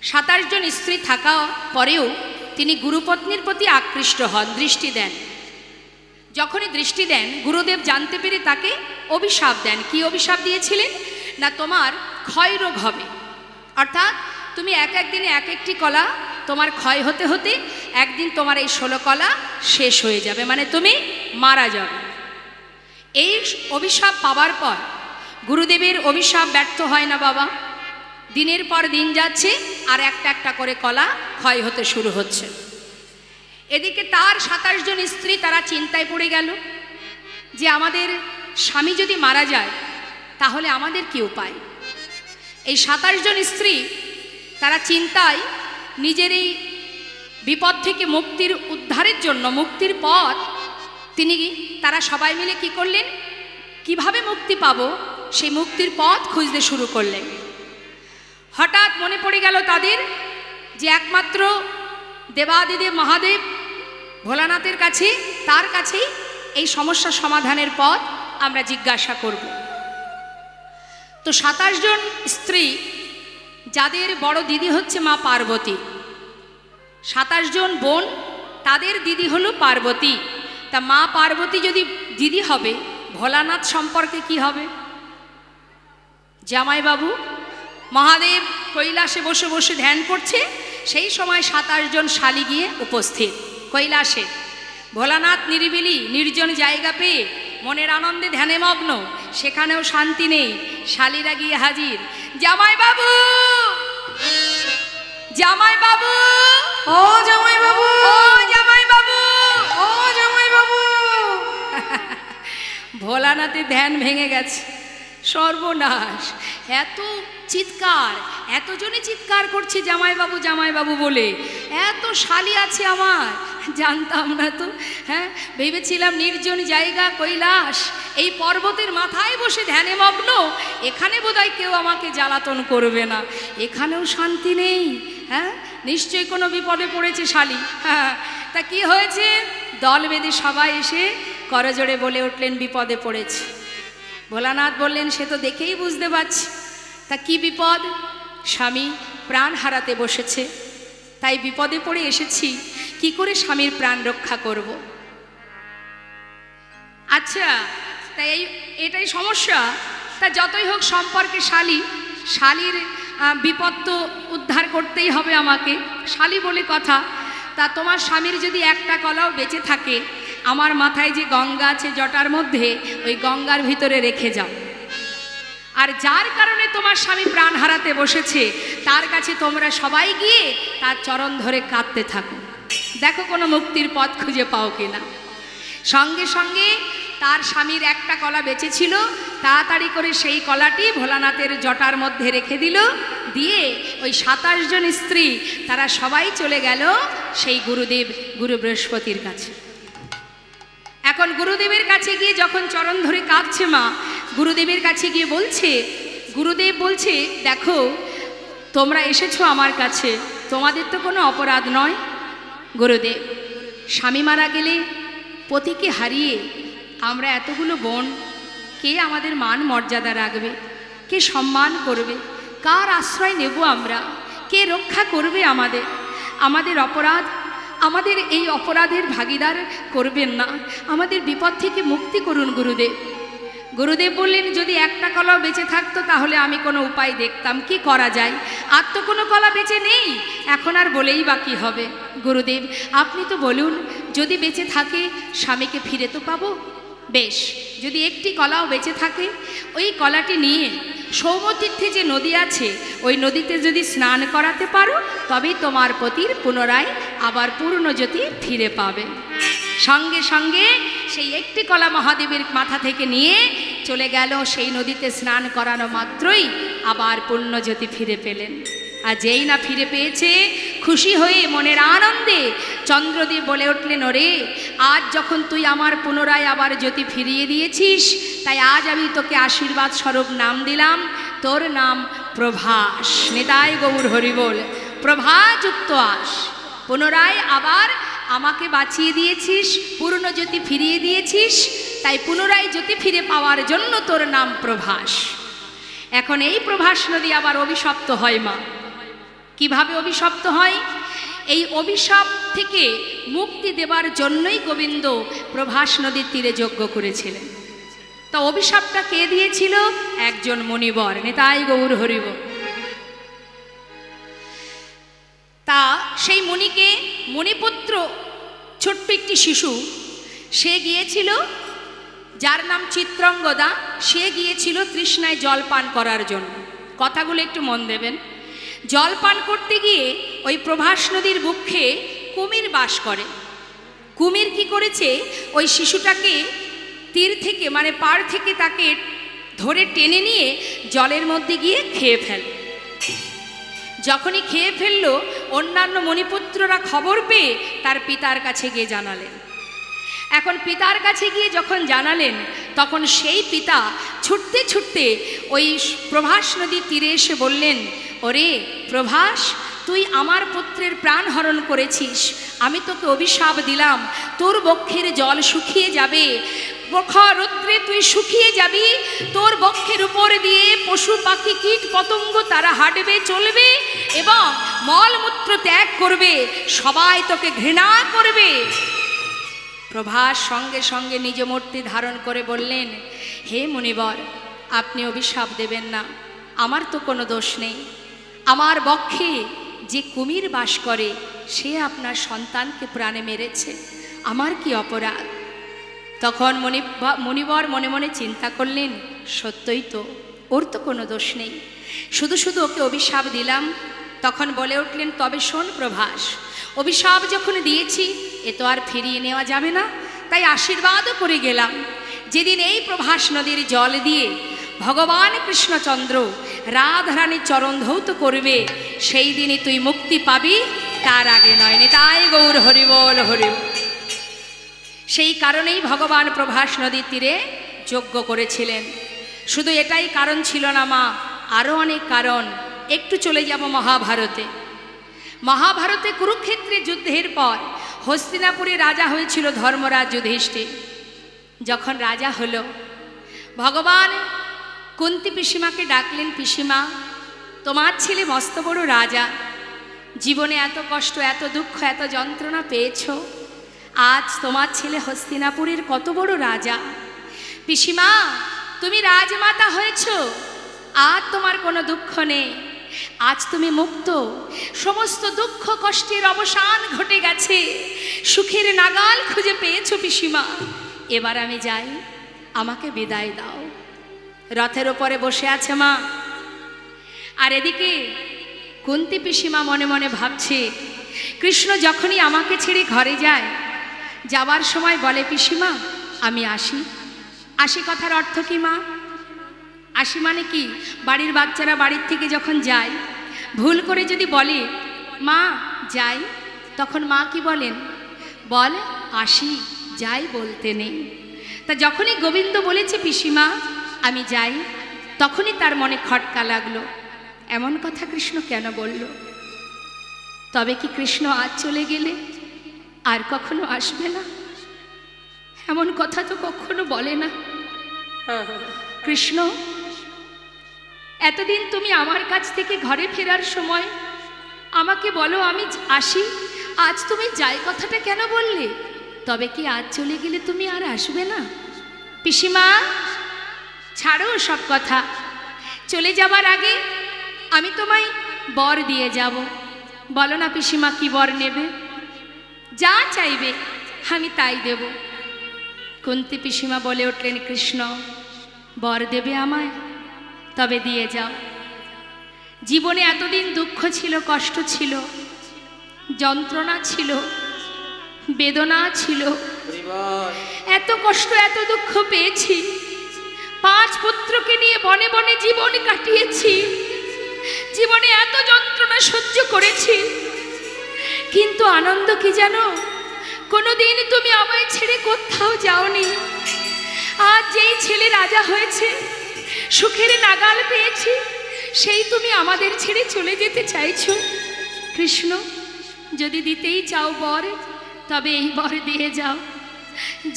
27 জন স্ত্রী থাকা পরেও তিনি গুরুপত্নীর প্রতি আকৃষ্ট হন, দৃষ্টি দেন। যখনই দৃষ্টি দেন গুরুদেব জানতে পেরে তাকে অভিশাপ দেন। কি অভিশাপ দিয়েছিলেন? না, তোমার ক্ষয়রোগ হবে, অর্থাৎ তুমি এক একদিনে এক একটি কলা তোমার ক্ষয় হতে হতে একদিন তোমার এই 16 কলা শেষ হয়ে যাবে, মানে তুমি মারা যাবে। এই অভিশাপ পাওয়ার পর গুরুদেবের অভিশাপ ব্যর্থ হয় না বাবা। দিনের পর দিন যাচ্ছে আর একটা একটা করে কলা ক্ষয় হতে শুরু হচ্ছে। এদিকে তার 27 জন স্ত্রী তারা চিন্তায় পড়ে গেল যে আমাদের স্বামী যদি মারা যায় তাহলে আমাদের কি উপায়। এই 27 জন স্ত্রী তারা চিন্তায় নিজের এই বিপদ থেকে মুক্তির উদ্ধারের জন্য, মুক্তির পথ তারা সবাই মিলে কি করলেন, কিভাবে মুক্তি পাবো সেই মুক্তির পথ খুঁজতে শুরু করলেন। হঠাৎ মনে পড়ে গেল তাদের যে একমাত্র দেবাদিদেব মহাদেব ভোলানাথের কাছে, তার কাছেই এই সমস্যা সমাধানের পথ আমরা জিজ্ঞাসা করব। তো 27 জন স্ত্রী, যাদের বড় দিদি হচ্ছে মা পার্বতী, 27 জন বোন, তাদের দিদি হলো পার্বতী। তা মা পার্বতী যদি দিদি হবে, ভোলানাথ সম্পর্কে কি হবে? জামাইবাবু মহাদেব কৈলাসে বসে বসে ধ্যান করছে, সেই সময় 27 জন শালি গিয়ে উপস্থিত কৈলাসে। ভোলানাথ নিরিবিলি নির্জন জায়গা পেয়ে মনের আনন্দে ধ্যানে মগ্ন, সেখানেও শান্তি নেই। শালিরা গিয়ে হাজির, জামাইবাবু, জামাইবাবু, ও জামাইবাবু, ও জামাইবাবু, ও জামাইবাবু। ভোলানাথের ধ্যান ভেঙে গেছে, সর্বনাশ। এত চিৎকার, এতজনে চিৎকার করছে জামাইবাবু জামাইবাবু বলে। এত শালি আছে আমার, জানতাম না তো। হ্যাঁ, ভেবেছিলাম নির্জন জায়গা কৈলাস, এই পর্বতের মাথায় বসে ধ্যানে মগ্ন, এখানে বোধহয় কেউ আমাকে জ্বালাতন করবে না। এখানেও শান্তি নেই। হ্যাঁ, নিশ্চয়ই কোনো বিপদে পড়েছে শালি। হ্যাঁ, তা কি হয়েছে? দল বেঁধে সবাই এসে করজোড়ে বলে উঠলেন বিপদে পড়েছে। ভোলানাথ বললেন, সে তো দেখেই বুঝতে পারছি। তা কি বিপদ? স্বামী প্রাণ হারাতে বসেছে, তাই বিপদে পড়ে এসেছি, কি করে স্বামীর প্রাণ রক্ষা করব। আচ্ছা, তাই এটাই সমস্যা। তা যতই হোক সম্পর্কে শালির বিপদ তো উদ্ধার করতেই হবে আমাকে, শালি বলে কথা। তা তোমার স্বামীর যদি একটা কলাও বেঁচে থাকে, আমার মাথায় যে গঙ্গা আছে জটার মধ্যে, ওই গঙ্গার ভিতরে রেখে যাও। আর যার কারণে তোমার স্বামী প্রাণ হারাতে বসেছে, তার কাছে তোমরা সবাই গিয়ে তার চরণ ধরে কাঁদতে থাকো, দেখো কোনো মুক্তির পথ খুঁজে পাও কিনা। সঙ্গে সঙ্গে তার স্বামীর একটা কলা বেঁচে ছিল, তাড়াতাড়ি করে সেই কলাটি ভোলানাথের জটার মধ্যে রেখে দিল। দিয়ে ওই 27 জন স্ত্রী তারা সবাই চলে গেল সেই গুরুদেব, গুরু বৃহস্পতির কাছে। এখন গুরুদেবের কাছে গিয়ে যখন চরণ ধরে কাঁদছে মা, গুরুদেবের কাছে গিয়ে বলছে, গুরুদেব বলছে, দেখো তোমরা এসেছো আমার কাছে, তোমাদের তো কোনো অপরাধ নয়। গুরুদেব, স্বামী মারা গেলে পতিকে হারিয়ে আমরা এতগুলো বোন, কে আমাদের মান মর্যাদা রাখবে, কে সম্মান করবে, কার আশ্রয় নেব আমরা, কে রক্ষা করবে আমাদের অপরাধ? আমাদের এই অপরাধের ভাগিদার করবেন না, আমাদের বিপদ থেকে মুক্তি করুন গুরুদেব। গুরুদেব বললেন, যদি একটা কলাও বেঁচে থাকতো তাহলে আমি কোনো উপায় দেখতাম, কি করা যায়। আর তো কোনো কলা বেঁচে নেই, এখন আর বলেই বা কী হবে। গুরুদেব আপনি তো বলুন, যদি বেঁচে থাকে স্বামীকে ফিরে তো পাবো। বেশ, যদি একটি কলাও বেঁচে থাকে, ওই কলাটি নিয়ে সৌমতীর্থে যে নদী আছে, ওই নদীতে যদি স্নান করাতে পারো, তবেই তোমার পতির পুনরায় আবার পূর্ণজ্যোতি ফিরে পাবে। সঙ্গে সঙ্গে সেই একটি কলা মহাদেবের মাথা থেকে নিয়ে চলে গেল, সেই নদীতে স্নান করানো মাত্রই আবার পূর্ণজ্যোতি ফিরে পেলেন। আর যেই না ফিরে পেয়েছে, খুশি হয়ে মনের আনন্দে চন্দ্রদেব বলে উঠলেন, ওরে আজ যখন তুই আমার পুনরায় আবার জ্যোতি ফিরিয়ে দিয়েছিস, তাই আজ আমি তোকে আশীর্বাদ স্বরূপ নাম দিলাম, তোর নাম প্রভাস। নিতাই গৌর হরি বল। প্রভাযুক্ত আস, পুনরায় আবার আমাকে বাঁচিয়ে দিয়েছিস, পূর্ণ জ্যোতি ফিরিয়ে দিয়েছিস, তাই পুনরায় জ্যোতি ফিরে পাওয়ার জন্য তোর নাম প্রভাস। এখন এই প্রভাস নদী আবার অভিশপ্ত হয় মা। কিভাবে অভিশপ্ত হয়? এই অভিশাপ থেকে মুক্তি দেবার জন্যই গোবিন্দ প্রভাস নদীর তীরে যজ্ঞ করেছিলেন। তা অভিশাপটা কে দিয়েছিল? একজন মুনিবর, নিতাই গৌর হরিব। তা সেই মুনিকে, মুনিপুত্র ছোট্ট একটি শিশু, সে গিয়েছিল, যার নাম চিত্রঙ্গদা, সে গিয়েছিল তৃষ্ণায় জল পান করার জন্য। কথাগুলো একটু মন দেবেন। জল পান করতে গিয়ে ওই প্রভাস নদীর বুকে কুমির বাস করে। কুমির কি করেছে? ওই শিশুটাকে তীর থেকে, মানে পাড় থেকে তাকে ধরে টেনে নিয়ে জলের মধ্যে গিয়ে খেয়ে ফেলে। যখনই খেয়ে ফেললো, অন্যান্য মণিপুত্ররা খবর পেয়ে তার পিতার কাছে গিয়ে জানালেন। এখন পিতার কাছে গিয়ে যখন জানালেন, তখন সেই পিতা ছুটতে ছুটতে ওই প্রভাস নদীর তীরে এসে বললেন, ওরে প্রভাস, তুই আমার পুত্রের প্রাণ হরণ করেছিস, আমি তোকে অভিশাপ দিলাম, তোর বক্ষের জল শুকিয়ে যাবে, প্রখর রৌদ্রে তুই শুকিয়ে যাবি, তোর বক্ষের উপর দিয়ে পশু পাখি কীট পতঙ্গ তারা হাঁটবে চলবে এবং মলমূত্র ত্যাগ করবে, সবাই তোকে ঘৃণা করবে। প্রভাস সঙ্গে সঙ্গে নিজ মূর্তি ধারণ করে বললেন, হে মুনিবর, আপনি অভিশাপ দেবেন না, আমার তো কোনো দোষ নেই, আমার বক্ষে যে কুমির বাস করে সে আপনার সন্তানকে প্রাণে মেরেছে, আমার কি অপরাধ? তখন মুনিবর মনে মনে চিন্তা করলেন, সত্যই তো, ওর তো কোনো দোষ নেই, শুধু শুধু ওকে অভিশাপ দিলাম। তখন বলে উঠলেন, তবে শোন প্রভাস, অভিশাপ যখন দিয়েছি এ তো আর ফিরিয়ে নেওয়া যাবে না, তাই আশীর্বাদও করে গেলাম, যেদিন এই প্রভাস নদীর জল দিয়ে ভগবান কৃষ্ণচন্দ্র রাধারানীর চরণ ধৌত করবে, সেই দিনই তুই মুক্তি পাবি, তার আগে নয়। নিতাই গৌর হরিবল হরিবল। সেই কারণেই ভগবান প্রভাস নদীর তীরে যজ্ঞ করেছিলেন। শুধু এটাই কারণ ছিল না মা, আরও অনেক কারণ। একটু চলে যাব মহাভারতে। মহাভারতে কুরুক্ষেত্রে যুদ্ধের পর হস্তিনাপুরে রাজা হয়েছিল ধর্মরাজ যুধিষ্ঠির। যখন রাজা হলো, ভগবান কুন্তি পিসিমাকে ডাকলেন, পিসিমা, তোমার ছেলে মস্ত বড় রাজা, জীবনে এত কষ্ট, এত দুঃখ, এত যন্ত্রণা পেয়েছ, আজ তোমার ছেলে হস্তিনাপুরের কত বড় রাজা। পিসিমা, তুমি রাজমাতা হয়েছ, আর তোমার কোনো দুঃখ নেই, আজ তুমি মুক্ত, সমস্ত দুঃখ কষ্টের অবসান ঘটে গেছে, সুখের নাগাল খুঁজে পেয়েছ পিসিমা, এবার আমি যাই, আমাকে বিদায় দাও। রথের ওপরে বসে আছে মা, আর এদিকে কুন্তি পিসিমা মনে মনে ভাবছে, কৃষ্ণ যখনই আমাকে ছেড়ে ঘরে যায়, যাবার সময় বলে, পিসিমা আমি আসি। আসি কথার অর্থ কি মা? আসি মানে কি? বাড়ির বাচ্চারা বাড়ির থেকে যখন যায়, ভুল করে যদি বলে মা যাই, তখন মা কি বলেন? বল আসি, যাই বলতে নেই। তা যখনই গোবিন্দ বলেছে পিসিমা আমি যাই, তখনই তার মনে খটকা লাগলো, এমন কথা কৃষ্ণ কেন বলল? তবে কি কৃষ্ণ আজ চলে গেলে আর কখনো আসবে না? এমন কথা তো কখনো বলে না। কৃষ্ণ, এতদিন তুমি আমার কাছ থেকে ঘরে ফেরার সময় আমাকে বলো আমি আসি, আজ তুমি যাই কথাটা কেন বললে? তবে কি আজ চলে গেলে তুমি আর আসবে না? পিসিমা ছাড়ো সব কথা, চলে যাবার আগে আমি তোমায় বর দিয়ে যাব। বলো না পিসিমা, কি বর নেবে? যা চাইবে আমি তাই দেব। কুন্তি পিসিমা বলে উঠলেন, কৃষ্ণ বর দেবে আমায়? তবে দিয়ে যাও। জীবনে এতদিন দুঃখ ছিল, কষ্ট ছিল, যন্ত্রণা ছিল, বেদনা ছিল, এত কষ্ট এত দুঃখ পেয়েছি, 5 পুত্রকে নিয়ে বনে বনে জীবন কাটিয়েছি, জীবনে এত যন্ত্রণা সহ্য করেছি, কিন্তু আনন্দ কি জানো? কোনোদিন তুমি আমায় ছেড়ে কোথাও যাওনি। আজ যেই ছেলে রাজা হয়েছে, সুখের নাগাল পেয়েছি, সেই তুমি আমাদের ছেড়ে চলে যেতে চাইছো। কৃষ্ণ, যদি দিতেই চাও বর, তবে এই বর দিয়ে যাও।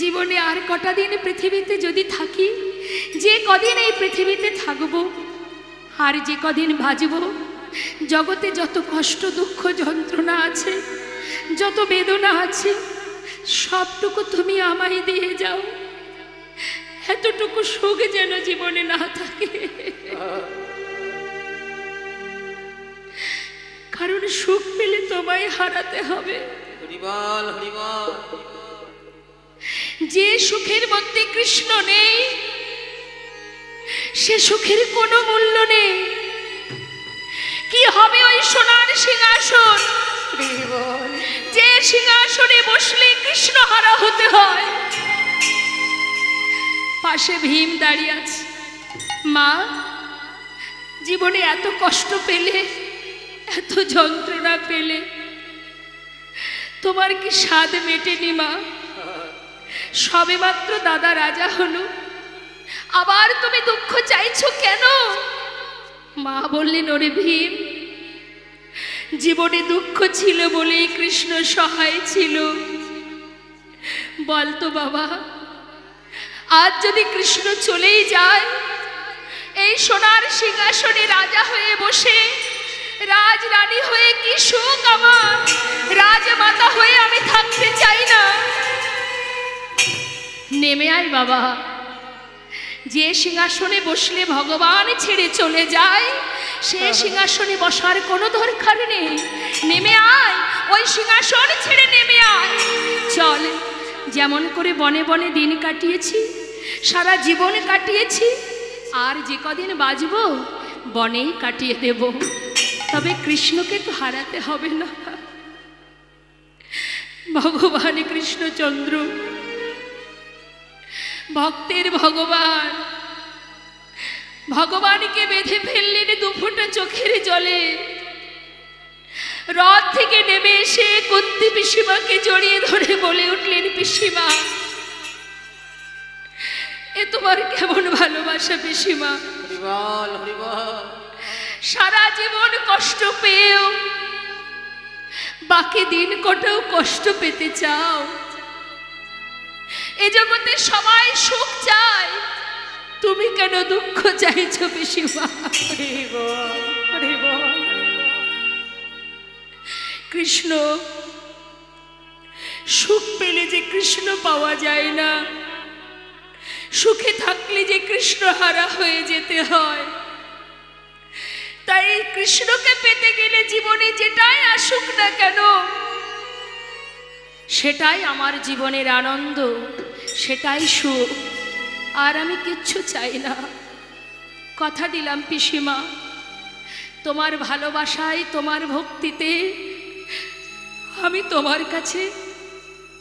জীবনে আর কটা দিন পৃথিবীতে যদি থাকি, যে কদিন এই পৃথিবীতে থাকবো, আর যে কদিন বাঁচব, জগতে যত কষ্ট দুঃখ যন্ত্রণা আছে, যত বেদনা আছে, সবটুকু তুমি আমায় দিয়ে যাও। এতটুকু সুখ যেন জীবনে না থাকে, কারণ সুখ পেলে তোমায় হারাতে হবে। হরিবল হরিবল। যে সুখের মধ্যে কৃষ্ণ নেই, সে সুখের কোনো মূল্য নেই। কি হবে ওই সোনার সিংহাসন, যে সিংহাসনে বসলে কৃষ্ণ হারা হতে হয়? পাশে ভীম দাঁড়িয়ে আছে। মা, জীবনে এত কষ্ট পেলে, এত যন্ত্রণা পেলে, তোমার কি স্বাদ মেটেনি মা? সবে মাত্র দাদা রাজা হলো, আবার তুমি দুঃখ চাইছো কেন? মা বললেন, ওরে ভীম, জীবনে দুঃখ ছিল বলেই কৃষ্ণ সহায় ছিল। বলতো বাবা, আজ যদি কৃষ্ণ চলেই যায়, এই সোনার সিংহাসনে রাজা হয়ে বসে, রাজ রানী হয়ে কি সুখ আমার? রাজমাতা হয়ে আমি থাকতে চাই না। নেমে আয় বাবা, যে সিংহাসনে বসলে ভগবান ছেড়ে চলে যায়, সে সিংহাসনে বসার কোনো দরকার নেই। নেমে আয়, ওই সিংহাসন ছেড়ে নেমে আয়। চল, যেমন করে বনে বনে দিন কাটিয়েছি, সারা জীবন কাটিয়েছি, আর যে কদিন বাঁচবো বনেই কাটিয়ে দেব। তবে কৃষ্ণকে তো হারাতে হবে না। ভগবান কৃষ্ণচন্দ্র, ভক্তের ভগবান, ভগবানকে বেঁধে ফেললেন দুফোঁটা চোখের জলে। রথ থেকে নেমে এসে কুন্তি পিসিমাকে জড়িয়ে ধরে বলে উঠলেন, পিসিমা, এ তোমার কেমন ভালোবাসা পিসিমা? হরিবল হরিবল। সারা জীবন কষ্ট পেয়েও বাকি দিন কটাও কষ্ট পেতে চাও? এ জগতে সবাই সুখ চায়, তুমি কেন দুঃখ চাইছো পিসিমা? হরিবল হরিবল। কৃষ্ণ, সুখ পেলে যে কৃষ্ণ পাওয়া যায় না, সুখে থাকলে যে কৃষ্ণ হারা হয়ে যেতে হয়। তাই কৃষ্ণকে পেতে গেলে জীবনে যেটাই আসুক না কেন, সেটাই আমার জীবনের আনন্দ, সেটাই সুখ। আর আমি কিচ্ছু চাই না। কথা দিলাম পিসিমা, তোমার ভালোবাসায়, তোমার ভক্তিতে আমি তোমার কাছে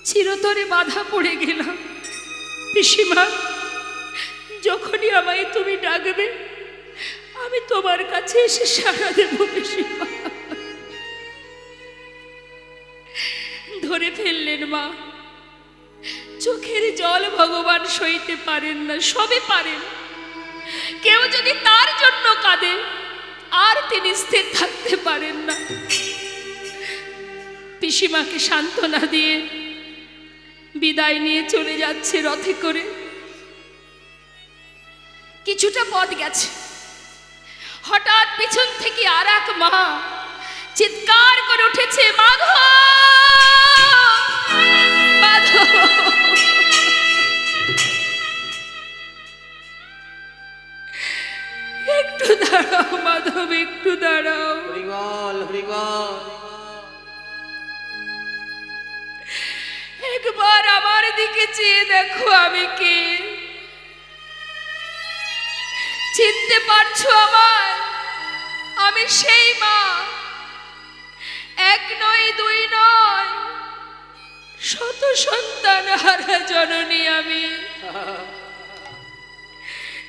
চিরতরে বাধা পড়ে গেলাম। পিসিমা, যখনই আমায় তুমি ডাকবে, আমি তোমার কাছে এসে সাড়া দেব পিসিমা। ধরে ফেললেন মা। চোখের জল ভগবান সইতে পারেন না, সবে পারেন। কেউ যদি তার জন্য কাঁদে, আর তিনি স্থির থাকতে পারেন না। পিসিমাকে সান্ত্বনা দিয়ে বিদায় নিয়ে চলে যাচ্ছে রথে করে। কিছুটা পথ গেছে, হঠাৎ পিছন থেকে আর এক মা চিৎকার করে উঠেছে, মাধব মাধব। একটু দাঁড়াও মাধব, একটু দাঁড়াও। হরিবল হরিবল। একবার আমার দিকে চেয়ে দেখো, আমি কে? চিনতে পারছো আমায়? আমি সেই মা, এক নয় দুই নয়, শত সন্তান হারা জননী আমি।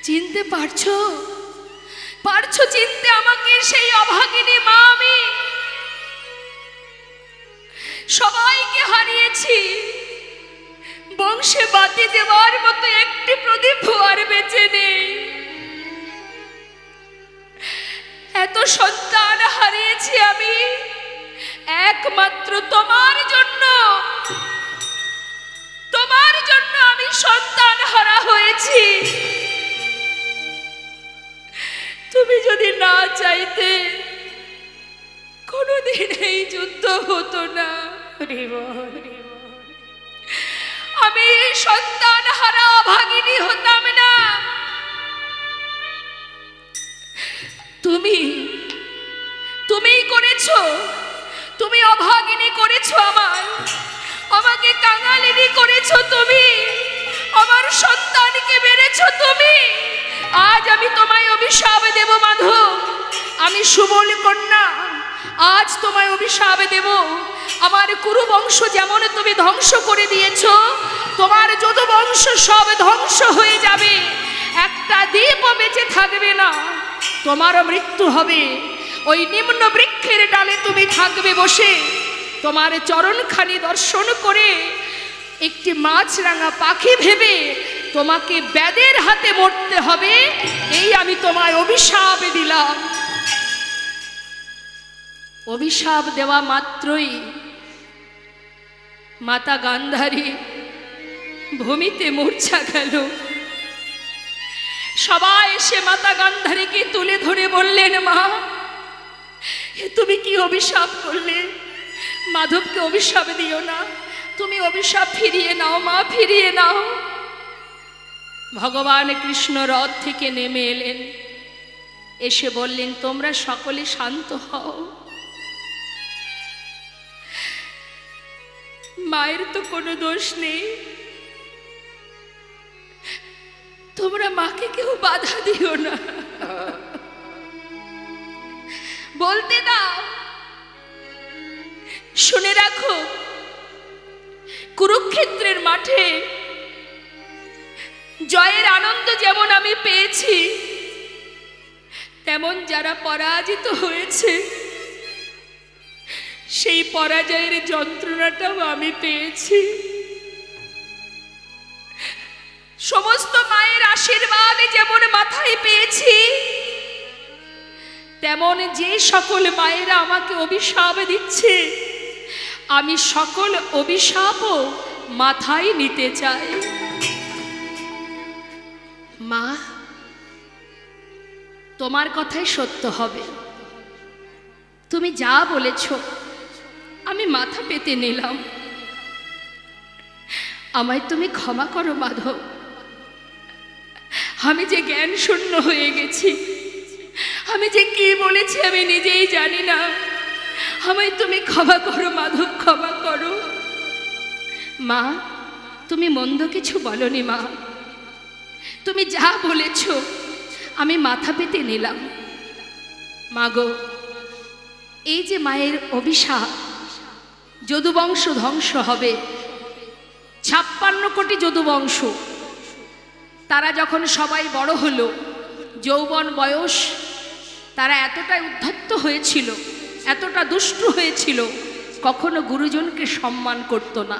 চিনতে পারছো? পারছো চিনতে আমাকে? সেই অভাগিনী মা আমি। সবাইকে হারিয়েছি, বংশে বাতি দেওয়ার মতো একটি প্রদীপ আর বেঁচে নেই। এত সন্তান হারিয়েছি আমি একমাত্র তোমার জন্য। তোমার জন্য আমি সন্তান হারা হয়েছি। তুমি যদি না চাইতে কোনোদিন এই যুদ্ধ হতো না। আমি সন্তান হারা ভাগিনী হতাম না। তুমিই করেছো, তুমি অভাগিনী করেছো, আমাকে কাঙালিনী করেছো তুমি, আমার সন্তানকে মেরেছো তুমি। আজ আমি তোমায় অভিশাপ দেব মাধব, আমি সুবল কন্যা, আজ তোমায় অভিশাপ দেব। আমার কুরু বংশ যেমন তুমি ধ্বংস করে দিয়েছো, তোমার যদু বংশ সব ধ্বংস হয়ে যাবে, একটা দ্বীপও বেঁচে থাকবে না, তোমার মৃত্যু হবে। ওই নিম্ন বৃক্ষের ডালে তুমি থাকবে বসে, তোমার চরণখানি দর্শন করে একটি মাছরাঙা পাখি ভেবে তোমাকে ব্যাদের হাতে মরতে হবে, এই আমি তোমায় অভিশাপ দিলাম। অভিশাপ দেওয়া মাত্রই মাতা গান্ধারী ভূমিতে মূর্ছা গেল। সবাই এসে মাতা গান্ধারীকে তুলে ধরে বললেন, মা তুমি কি অভিশাপ করলে? মাধবকে অভিশাপ দিও না, তুমি অভিশাপ ফিরিয়ে নাও মা, ফিরিয়ে নাও। ভগবান কৃষ্ণ রথ থেকে নেমে এলেন, এসে বললেন, তোমরা সকলে শান্ত হও, মায়ের তো কোনো দোষ নেই, তোমরা মাকে কেউ বাধা দিও না, বলতে দাও। শুনে রাখো, কুরুক্ষেত্রের মাঠে জয়ের আনন্দ যেমন আমি পেয়েছি, তেমন যারা পরাজিত হয়েছে সেই পরাজয়ের যন্ত্রণাটাও আমি পেয়েছি। সমস্ত মায়ের আশীর্বাদ যেমন মাথায় পেয়েছি, তেমন যে সকল মায়েরা আমাকে অভিশাপ দিচ্ছে, আমি সকল অভিশাপও মাথায় নিতে চাই। মা, তোমার কথাই সত্য হবে, তুমি যা বলেছ আমি মাথা পেতে নিলাম, আমায় তুমি ক্ষমা করো মাধব, আমি যে জ্ঞান শূন্য হয়ে গেছি, আমি যে কি বলেছি আমি নিজেই জানি না, আমায় তুমি ক্ষমা করো মাধব, ক্ষমা করো। মা, তুমি মন্দ কিছু বলনি মা, তুমি যা বলেছ আমি মাথা পেতে নিলাম। মাগো, এই যে মায়ের অভিশাপ, যদুবংশ ধ্বংস হবে, 56 কোটি যদুবংশ, তারা যখন সবাই বড় হলো, যৌবন বয়স, তারা এতটাই উদ্ধত্ত হয়েছিল, এতটা দুষ্টু হয়েছিল, কখনো গুরুজনকে সম্মান করত না।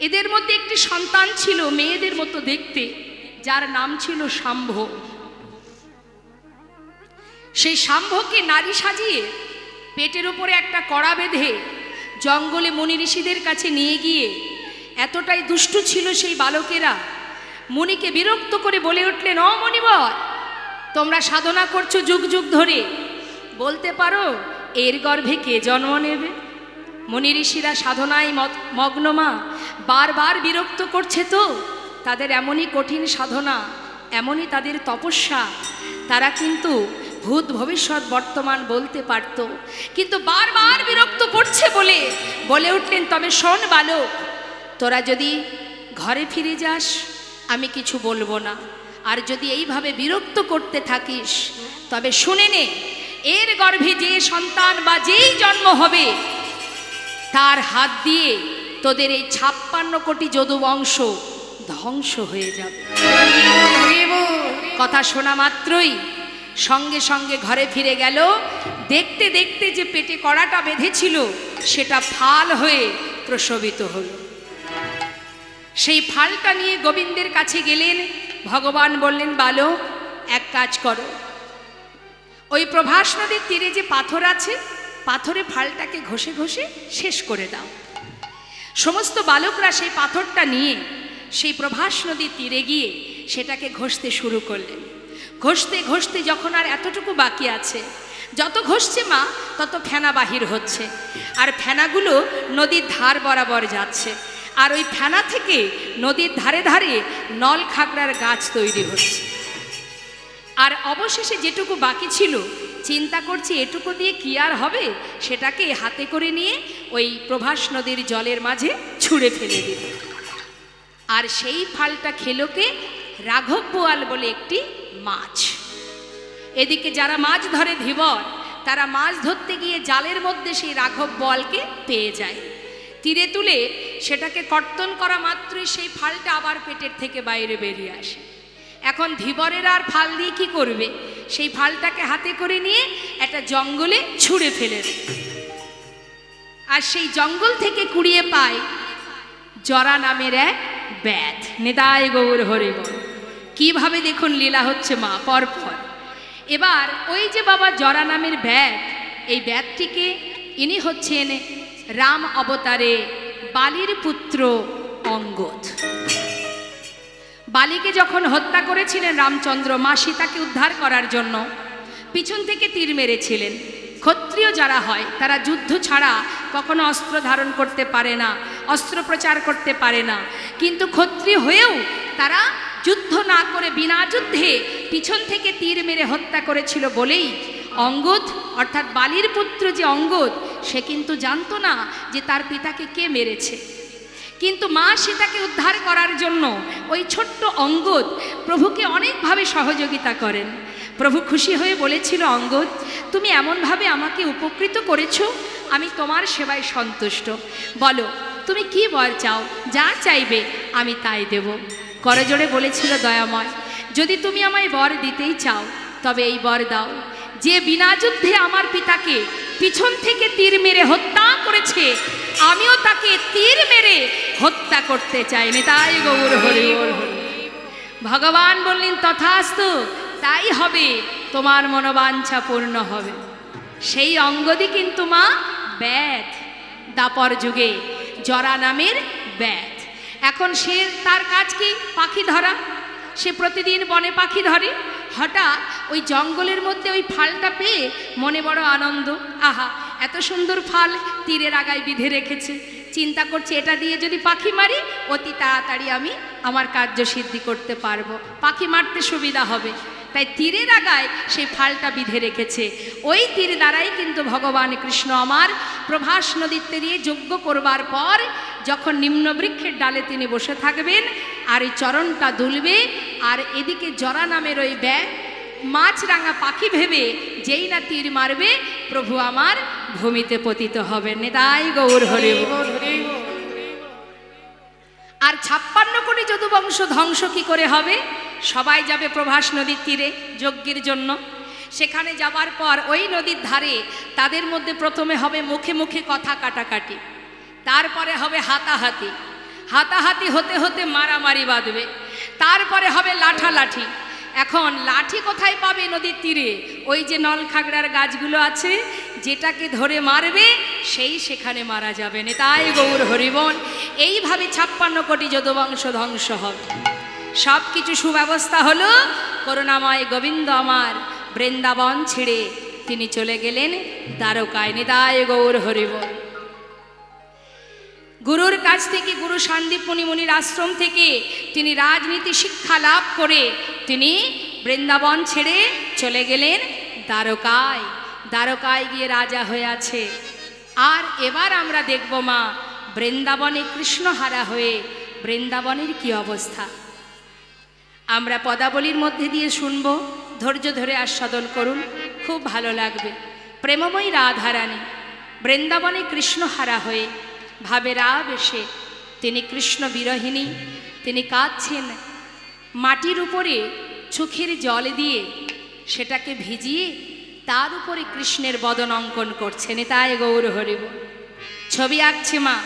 এদের মধ্যে একটি সন্তান ছিল মেয়েদের মতো দেখতে, যার নাম ছিল শাম্ভ। সেই শাম্ভকে নারী সাজিয়ে পেটের উপরে একটা কড়া বেঁধে জঙ্গলে মুনি ঋষিদের কাছে নিয়ে গিয়ে, এতটাই দুষ্টু ছিল সেই বালকেরা, মুনিকে বিরক্ত করে বলে উঠলেন, ও মণিবর, তোমরা সাধনা করছো যুগ যুগ ধরে, বলতে পারো এর গর্ভে কে জন্ম নেবে? মুনি ঋষিরা সাধনায় মগ্ন মা, বারবার বিরক্ত করছে তো, তাদের এমনই কঠিন সাধনা, এমনই তাদের তপস্যা, তারা কিন্তু ভূত ভবিষ্যৎ বর্তমান বলতে পারত, কিন্তু বারবার বিরক্ত করছে বলে বলে উঠলেন, তবে শোন বালক, তোরা যদি ঘরে ফিরে যাস আমি কিছু বলবো না, আর যদি এইভাবে বিরক্ত করতে থাকিস তবে শুনে নে, এর গর্ভে যে সন্তান বা যেই জন্ম হবে তার হাত দিয়ে তোদের এই 56 কোটি যদুবংশ ধ্বংস হয়ে যাবে। কথা শোনা মাত্রই সঙ্গে সঙ্গে ঘরে ফিরে গেল। দেখতে দেখতে যে পেটে কড়াটা বেঁধেছিল সেটা ফাল হয়ে প্রসবিত হলো। সেই ফালটা নিয়ে গোবিন্দের কাছে গেলেন। ভগবান বললেন, বালক, এক কাজ করো, ওই প্রভাস নদীর তীরে যে পাথর আছে, পাথরে ফালটাকে ঘষে ঘষে শেষ করে দাও। সমস্ত বালকরা সেই পাথরটা নিয়ে সেই প্রভাস নদীর তীরে গিয়ে সেটাকে ঘষতে শুরু করলেন। ঘষতে ঘষতে যখন আর এতটুকু বাকি আছে, যত ঘষছে মা তত ফেনা বাহির হচ্ছে, আর ফেনাগুলো নদীর ধার বরাবর যাচ্ছে, আর ওই ফেনা থেকে নদীর ধারে ধারে নল খাগড়ার গাছ তৈরি হচ্ছে। আর অবশেষে যেটুকু বাকি ছিল, চিন্তা করছি এটুকু দিয়ে কি আর হবে, সেটাকে হাতে করে নিয়ে ওই প্রভাস নদীর জলের মাঝে ছুঁড়ে ফেলে দিল। আর সেই ফালটা খেলো কে? রাঘব বোয়াল বলে একটি মাছ। এদিকে যারা মাছ ধরে ধীবর, তারা মাছ ধরতে গিয়ে জালের মধ্যে সেই রাঘব বোয়ালকে পেয়ে যায়। তীরে তুলে সেটাকে কর্তন করা মাত্রই সেই ফালটা আবার পেটের থেকে বাইরে বেরিয়ে আসে। এখন ধীবরের আর ফাল দিয়ে কি করবে? সেই ফালটাকে হাতে করে নিয়ে একটা জঙ্গলে ছুঁড়ে ফেলে দেয়। আর সেই জঙ্গল থেকে কুড়িয়ে পায় জরা নামের এক ব্যাধ। নিতাই গৌর হরি বল। কিভাবে দেখুন লীলা হচ্ছে মা পরপর। এবার ওই যে বাবা জরা নামের ব্যাধ, এই ব্যাধটিকে ইনি হচ্ছেন রাম অবতারে বালির পুত্র অঙ্গদ। বালিকে যখন হত্যা করেছিলেন রামচন্দ্র, মা সীতাকে উদ্ধার করার জন্য পিছন থেকে তীর মেরেছিলেন। ক্ষত্রিয় যারা হয় তারা যুদ্ধ ছাড়া কখনো অস্ত্র ধারণ করতে পারে না, অস্ত্র প্রচার করতে পারে না, কিন্তু ক্ষত্রিয় হয়েও তারা যুদ্ধ না করে বিনা যুদ্ধে পিছন থেকে তীর মেরে হত্যা করেছিল বলেই অঙ্গদ অর্থাৎ বালির পুত্র যে অঙ্গদ, সে কিন্তু জানতো না যে তার পিতাকে কে মেরেছে। কিন্তু মা সীতাকে উদ্ধার করার জন্য ওই ছোট্ট অঙ্গদ প্রভুকে অনেকভাবে সহযোগিতা করেন। প্রভু খুশি হয়ে বলেছিল, অঙ্গদ তুমি এমনভাবে আমাকে উপকৃত করেছো, আমি তোমার সেবায় সন্তুষ্ট। বলো তুমি কি বর চাও, যা চাইবে আমি তাই দেব। করজোড়ে বলেছিল, দয়াময় যদি তুমি আমায় বর দিতেই চাও তবে এই বর দাও, যে বিনা যুদ্ধে আমার পিতাকে পিছন থেকে তীর মেরে হত্যা করেছে, আমিও তাকে তীর মেরে হত্যা করতে চাই। নিতাই গৌর হরি বল। ভগবান বললেন, তথাস্তু, তাই হবে, তোমার মনোবাঞ্ছা পূর্ণ হবে। সেই অঙ্গদই কিন্তু মা ব্যাধ, দাপর যুগে জরা নামের ব্যাধ। এখন সে তার কাজ কি? পাখি ধরা। সে প্রতিদিন বনে পাখি ধরে। হঠাৎ ওই জঙ্গলের মধ্যে ওই ফালটা পেয়ে মনে বড় আনন্দ। আহা, এত সুন্দর ফাল তীরের আগায় বিঁধে রেখেছে। চিন্তা করছে এটা দিয়ে যদি পাখি মারি অতি তাড়াতাড়ি আমি আমার কার্য সিদ্ধি করতে পারবো, পাখি মারতে সুবিধা হবে। তাই তীরের আগায় সেই ফালটা বিঁধে রেখেছে। ওই তীর দ্বারাই কিন্তু ভগবান কৃষ্ণ আমার প্রভাস নদীতে দিয়ে যজ্ঞ করবার পর যখন নিম্ন বৃক্ষের ডালে তিনি বসে থাকবেন আর এই চরণটা দুলবে, আর এদিকে জরা নামের ওই ব্যাগ মাছরাঙা পাখি ভেবে যেই না তীর মারবে, প্রভু আমার ভূমিতে পতিত হবেন। নিতাই গৌর হরি বল। আর 56 কোটি যদুবংশ ধ্বংস কি করে হবে? সবাই যাবে প্রভাস নদীর তীরে যজ্ঞের জন্য। সেখানে যাবার পর ওই নদীর ধারে তাদের মধ্যে প্রথমে হবে মুখে মুখে কথা কাটাকাটি, তারপরে হবে হাতাহাতি, হাতাহাতি হতে হতে মারামারি বাঁধবে, তারপরে হবে লাঠালাঠি। এখন লাঠি কোথায় পাবে? নদীর তীরে ওই যে নলখাগড়ার গাছগুলো আছে, যেটাকে ধরে মারবে সেই সেখানে মারা যাবে। নিতাই গৌর হরিবন। এইভাবে 56 কোটি যদুবংশ ধ্বংস হবে। সব কিছু সুব্যবস্থা হলো। করুণাময় গোবিন্দ আমার বৃন্দাবন ছেড়ে তিনি চলে গেলেন দ্বারকায়। নিতাই গৌর হরিবন। গুরুর কাছ থেকে, গুরু শান্তিপুনি মুনির আশ্রম থেকে তিনি রাজনীতি শিক্ষা লাভ করে তিনি বৃন্দাবন ছেড়ে চলে গেলেন দ্বারকায়। দ্বারকায় গিয়ে রাজা হয়ে আছে। আর এবার আমরা দেখব মা বৃন্দাবনে কৃষ্ণহারা হয়ে বৃন্দাবনের কি অবস্থা। আমরা পদাবলীর মধ্যে দিয়ে শুনব, ধৈর্য ধরে আস্বাদন করুন, খুব ভালো লাগবে। প্রেমময়ী রাধারানী বৃন্দাবনে কৃষ্ণহারা হয়ে ভাবে রাব এসে তিনি কৃষ্ণ বিরহিণী, তিনি কাঁদছেন। মাটির উপরে চোখের জল দিয়ে সেটাকে ভিজিয়ে তার উপরে কৃষ্ণের বদন অঙ্কন করছেন। তাই গৌর হরিব। ছবি আঁকছে মা।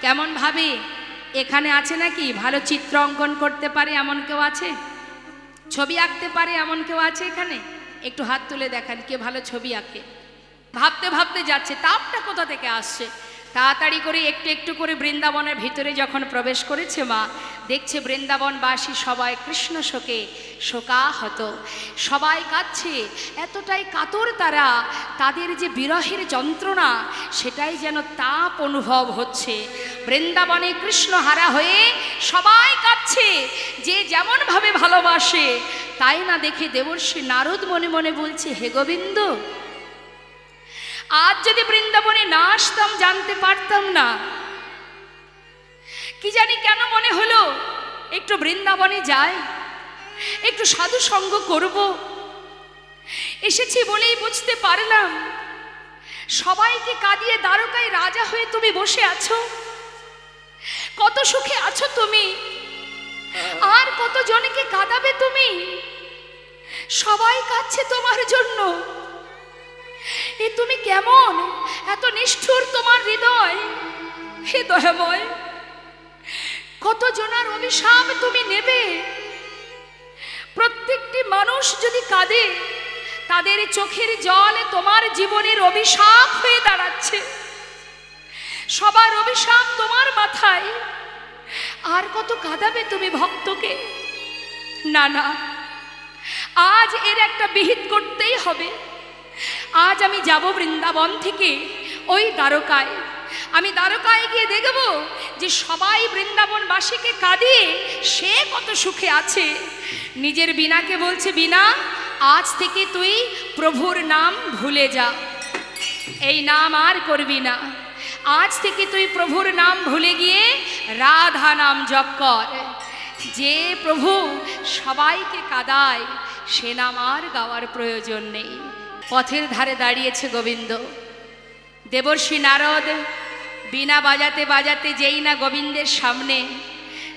কেমন ভাবে? এখানে আছে নাকি ভালো চিত্র অঙ্কন করতে পারে এমন কেউ আছে? ছবি আঁকতে পারে এমন কেউ আছে এখানে? একটু হাত তুলে দেখান কে ভালো ছবি আঁকে। ভাবতে ভাবতে যাচ্ছে তাপটা কোথা থেকে আসছে। তাড়াতাড়ি করে একটু একটু করে বৃন্দাবনের ভিতরে যখন প্রবেশ করেছে মা, দেখছে বৃন্দাবনবাসী সবাই কৃষ্ণ শোকে শোকাহত, সবাই কাঁদছে, এতটাই কাতর তারা, তাদের যে বিরহের যন্ত্রণা সেটাই যেন তাপ অনুভব হচ্ছে। বৃন্দাবনে কৃষ্ণ হারা হয়ে সবাই কাঁদছে, যে যেমনভাবে ভালোবাসে। তাই না দেখে দেবর্ষি নারদ মনে মনে বলছে, হে গোবিন্দ, আজ যদি বৃন্দাবনে না আসতাম জানতে পারতাম না। কি জানি কেন মনে হলো একটু বৃন্দাবনে যাই, একটু সাধু সঙ্গ করব। এসেছি বলেই বুঝতে পারলাম সবাইকে কাঁদিয়ে দ্বারকায় রাজা হয়ে তুমি বসে আছো, কত সুখে আছো তুমি, আর কত জনকে কাঁদাবে তুমি। সবাই কাঁদছে তোমার জন্য। এ তুমি কেমন, এত নিষ্ঠুর তোমার হৃদয়। হে দয়াময়, কত জনার অভিশাপ তুমি নেবে। প্রত্যেকটি মানুষ যদি কাঁদে, তাদের চোখের জল তোমার জীবনের অভিশাপ হয়ে দাঁড়াচ্ছে। সবার অভিশাপ তোমার মাথায়। আর কত কাঁদাবে তুমি ভক্তকে। না না, আজ এর একটা বিহিত করতেই হবে। আজ আমি যাব বৃন্দাবন থেকে ওই দ্বারকায়। আমি দ্বারকায় গিয়ে দেখব যে সবাই বৃন্দাবনবাসীকে কাঁদিয়ে সে কত সুখে আছে। নিজের বীণাকে বলছে, বীণা, আজ থেকে তুই প্রভুর নাম ভুলে যা, এই নাম আর করবি না। আজ থেকে তুই প্রভুর নাম ভুলে গিয়ে রাধা নাম জপ কর। যে প্রভু সবাইকে কাঁদায় সে নাম আর গাওয়ার প্রয়োজন নেই। পথের ধারে দাঁড়িয়েছে গোবিন্দ। দেবর্ষি নারদ বীণা বাজাতে বাজাতে যেই না গোবিন্দের সামনে,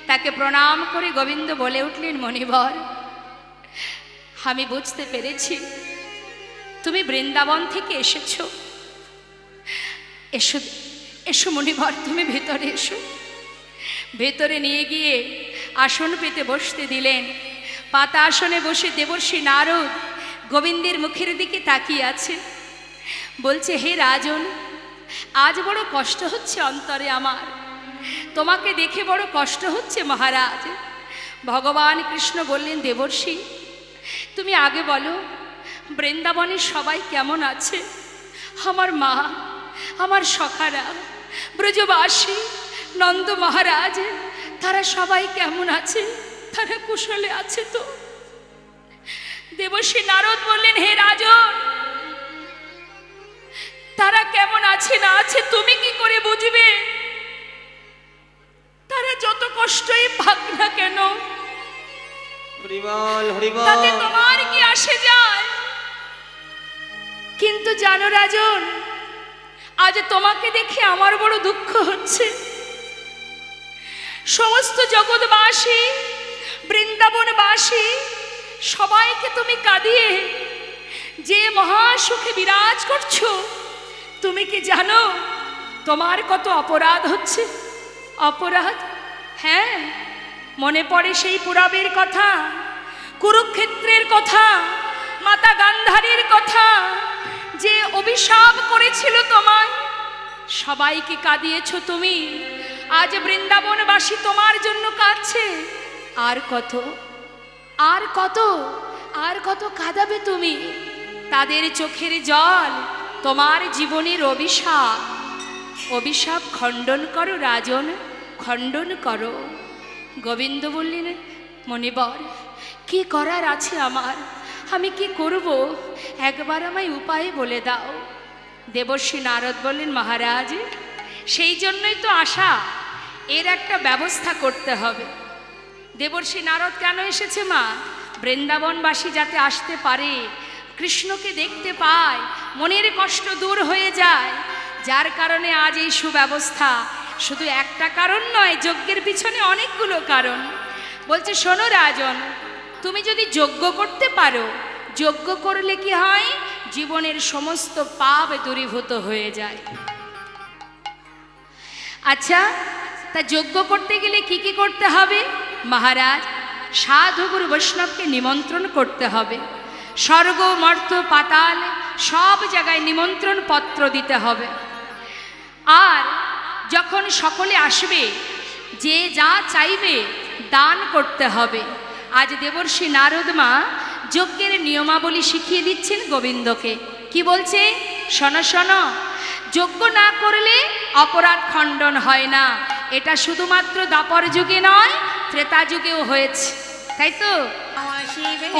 তাকে প্রণাম করে গোবিন্দ বলে উঠলেন, মণিবর, আমি বুঝতে পেরেছি তুমি বৃন্দাবন থেকে এসেছো। এসো এসো মণিবর, তুমি ভেতরে এসো। ভেতরে নিয়ে গিয়ে আসন পেতে বসতে দিলেন। পাতা আসনে বসে দেবর্ষি নারদ গোবিন্দের মুখের দিকে তাকিয়ে আছে। বলছে, হে রাজন, আজ বড় কষ্ট হচ্ছে অন্তরে আমার, তোমাকে দেখে বড় কষ্ট হচ্ছে মহারাজ। ভগবান কৃষ্ণ বললেন, দেবর্ষি, তুমি আগে বলো বৃন্দাবনের সবাই কেমন আছে? আমার মা, আমার সখারা, ব্রজবাসী, নন্দ মহারাজ, তারা সবাই কেমন আছে? তারা কুশলে আছে তো? দেবর্ষি নারদ বললেন, হে রাজন, তারা কেমন আছে না আছে তুমি কি করে বুঝবে? তারা যত কষ্টই পাক না কেন, তাতে তোমার কি আসে যায়? কিন্তু জানো রাজন, আজ তোমাকে দেখে আমার বড় দুঃখ হচ্ছে। সমস্ত জগৎবাসী, বৃন্দাবনবাসী সবাইকে তুমি কাঁদিয়ে যে মহাসুখে বিরাজ করছো, তুমি কি জানো তোমার কত অপরাধ হচ্ছে? অপরাধ? হ্যাঁ, মনে পড়ে সেই পুরাবের কথা, কুরুক্ষেত্রের কথা, মাতা গান্ধারীর কথা, যে অভিশাপ করেছিল তোমায়। সবাইকে কাঁদিয়েছো তুমি, আজ বৃন্দাবনবাসী তোমার জন্য কাঁদছে। আর কত, আর কত, আর কত কাঁদাবে তুমি? তাদের চোখের জল তোমার জীবনের অভিশাপ। অভিশাপ খণ্ডন করো রাজন, খণ্ডন করো। গোবিন্দ বললেন, মণিবর, কি করার আছে আমার? আমি কি করব? একবার আমায় উপায় বলে দাও। দেবর্ষি নারদ বললেন, মহারাজ, সেই জন্যই তো আসা, এর একটা ব্যবস্থা করতে হবে। দেবর্ষি নারদ কেন এসেছে মা? বৃন্দাবনবাসী যাতে আসতে পারে, কৃষ্ণকে দেখতে পায়, মনের কষ্ট দূর হয়ে যায়। যার কারণে আজ এই সুব্যবস্থা। শুধু একটা কারণ নয়, যজ্ঞের পিছনে অনেকগুলো কারণ। বলছে, শোনো রাজন, তুমি যদি যজ্ঞ করতে পারো, যজ্ঞ করলে কি হয়? জীবনের সমস্ত পাপ দূরীভূত হয়ে যায়। আচ্ছা, তা যজ্ঞ করতে গেলে কি কি করতে হবে? মহারাজ, সাধু গুরু বৈষ্ণবকে নিমন্ত্রণ করতে হবে। স্বর্গ, মর্ত, পাতাল সব জায়গায় নিমন্ত্রণ পত্র দিতে হবে। আর যখন সকলে আসবে, যে যা চাইবে দান করতে হবে। আজ দেবর্ষি নারদ মা যজ্ঞের নিয়মাবলী শিখিয়ে দিচ্ছেন গোবিন্দকে। কি বলছে? শোনো শোনো, যজ্ঞ না করলে অপরাধ খণ্ডন হয় না। এটা শুধুমাত্র দ্বাপর যুগে নয়, ত্রেতা যুগেও হয়েছে, তাই তো?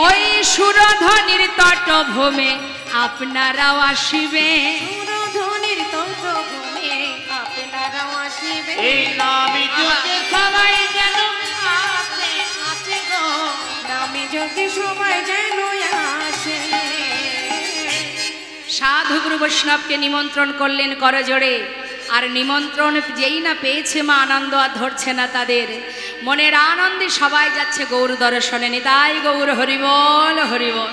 ওই সুরধ্বনির তটভূমে আপনারাও আসিবে, সুরধ্বনির তটভূমে আপনারাও আসিবে, এই নামি যজ্ঞে সবাই যেন আসে আসে গো, নামি যজ্ঞে সবাই যেন আসে। সাধু গুরু বৈষ্ণবকে নিমন্ত্রণ করলেন করজোড়ে। আর নিমন্ত্রণ যেই না পেয়েছে মা, আনন্দ আর ধরছে না তাদের। মনের আনন্দে সবাই যাচ্ছে গৌর দর্শনে। নিতাই গৌর হরিবল হরিবল।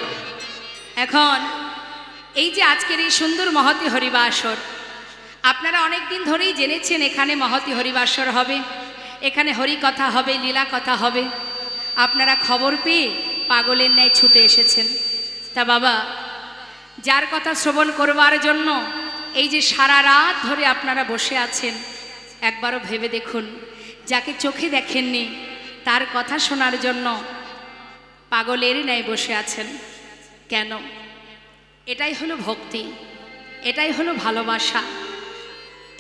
এখন এই যে আজকের এই সুন্দর মহতী হরিবাসর, আপনারা অনেক দিন ধরেই জেনেছেন এখানে মহতী হরিবাসর হবে, এখানে হরিকথা হবে, লীলা কথা হবে। আপনারা খবর পেয়ে পাগলের ন্যায় ছুটে এসেছেন। তা বাবা, যার কথা শ্রবণ করবার জন্য এই যে সারা রাত ধরে আপনারা বসে আছেন, একবারও ভেবে দেখুন, যাকে চোখে দেখেননি তার কথা শোনার জন্য পাগলের ন্যায় বসে আছেন কেন? এটাই হলো ভক্তি, এটাই হলো ভালোবাসা,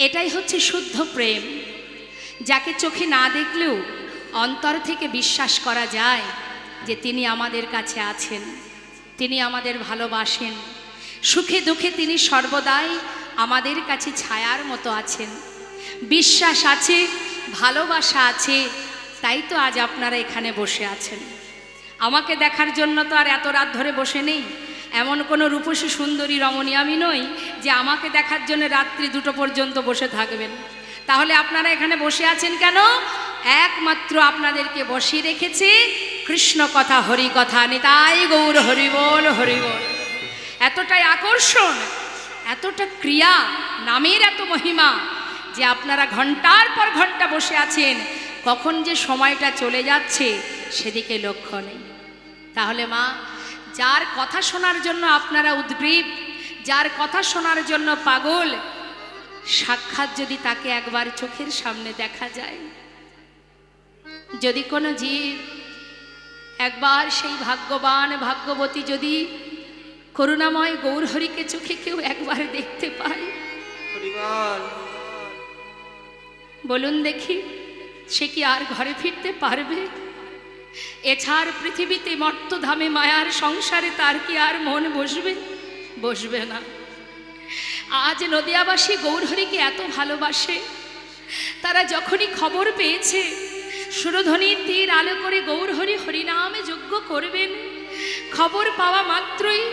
এটাই হচ্ছে শুদ্ধ প্রেম। যাকে চোখে না দেখলেও অন্তর থেকে বিশ্বাস করা যায় যে তিনি আমাদের কাছে আছেন, তিনি আমাদের ভালোবাসেন, সুখে দুঃখে তিনি সর্বদাই আমাদের কাছে ছায়ার মতো আছেন। বিশ্বাস আছে, ভালোবাসা আছে, তাই তো আজ আপনারা এখানে বসে আছেন। আমাকে দেখার জন্য তো আর এত রাত ধরে বসে নেই। এমন কোনো রূপসী সুন্দরী রমণী আমি নই যে আমাকে দেখার জন্য রাত্রি 2টো পর্যন্ত বসে থাকবেন। তাহলে আপনারা এখানে বসে আছেন কেন? একমাত্র আপনাদেরকে বসিয়ে রেখেছে কৃষ্ণ কথা, হরি কথা। নিতাই গৌর হরিবল হরিবল। এতটাই আকর্ষণ, এতটা ক্রিয়া, নামের এত মহিমা যে আপনারা ঘন্টার পর ঘন্টা বসে আছেন। কখন যে সময়টা চলে যাচ্ছে সেদিকে লক্ষ্য নেই। তাহলে মা, যার কথা শোনার জন্য আপনারা উদ্গ্রীব, যার কথা শোনার জন্য পাগল, সাক্ষাৎ যদি তাকে একবার চোখের সামনে দেখা যায়, যদি কোনো জীব একবার সেই ভাগ্যবান ভাগ্যবতী যদি করুণাময় গৌরহরিকে চোখে কেউ একবার দেখতে পায়, বলুন দেখি, সে কি আর ঘরে ফিরতে পারবে? এছাড় পৃথিবীতে মর্তধামে মায়ার সংসারে তার কি আর মন বসবে? বসবে না। আজ নদিয়াবাসী গৌরহরিকে এত ভালোবাসে, তারা যখনই খবর পেয়েছে সুরধ্বনির তীর আলো করে গৌরহরি হরিনামে যজ্ঞ করবেন, খবর পাওয়া মাত্রই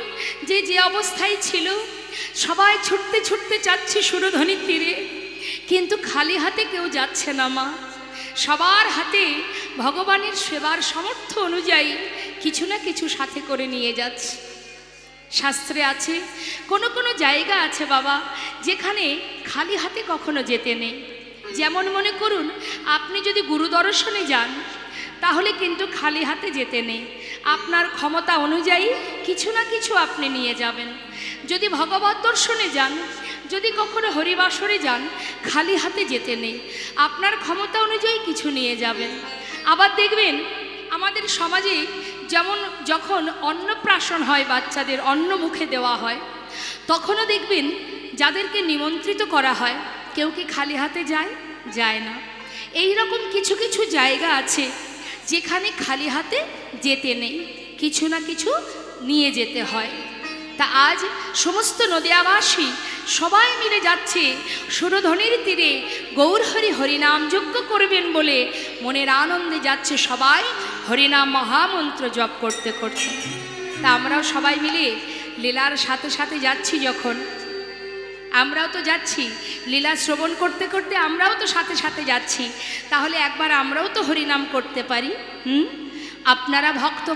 যে অবস্থায় ছিল সবাই ছুটতে ছুটতে যাচ্ছে সুরধ্বনির তীরে, কিন্তু খালি হাতে কেউ যাচ্ছে না মা। সবার হাতে ভগবানের সেবার সামর্থ্য অনুযায়ী কিছু না কিছু সাথে করে নিয়ে যাচ্ছে। শাস্ত্রে আছে কোনো কোনো জায়গা আছে বাবা, যেখানে খালি হাতে কখনো যেতে নেই। যেমন মনে করুন, আপনি যদি গুরু দর্শনে যান তাহলে কিন্তু খালি হাতে যেতে নেই, আপনার ক্ষমতা অনুযায়ী কিছু না কিছু আপনি নিয়ে যাবেন। যদি ভগবত দর্শনে যান, যদি কখনো হরিবাসরে যান, খালি হাতে যেতে নেই, আপনার ক্ষমতা অনুযায়ী কিছু নিয়ে যাবেন। আবার দেখবেন আমাদের সমাজে যেমন যখন অন্নপ্রাশন হয়, বাচ্চাদের অন্ন মুখে দেওয়া হয়, তখনও দেখবেন যাদেরকে নিমন্ত্রিত করা হয় কেউ কি খালি হাতে যায়? যায় না। এই রকম কিছু কিছু জায়গা আছে যেখানে খালি হাতে যেতে নেই, কিছু না কিছু নিয়ে যেতে হয়। তা আজ সমস্ত নদিয়াবাসী সবাই মিলে যাচ্ছে সুরধ্বনির তীরে গৌরহরি হরিনাম যজ্ঞ করবেন বলে মনের আনন্দে যাচ্ছে সবাই হরিনাম মহামন্ত্র জপ করতে করতে। তা আমরাও সবাই মিলে লীলার সাথে সাথে যাচ্ছি, যখন আমরাও তো যাচ্ছি লীলা শ্রবণ করতে করতে, আমরাও তো সাথে সাথে যাচ্ছি, তাহলে একবার আমরাও তো হরিনাম করতে পারি। আপনারা ভক্ত,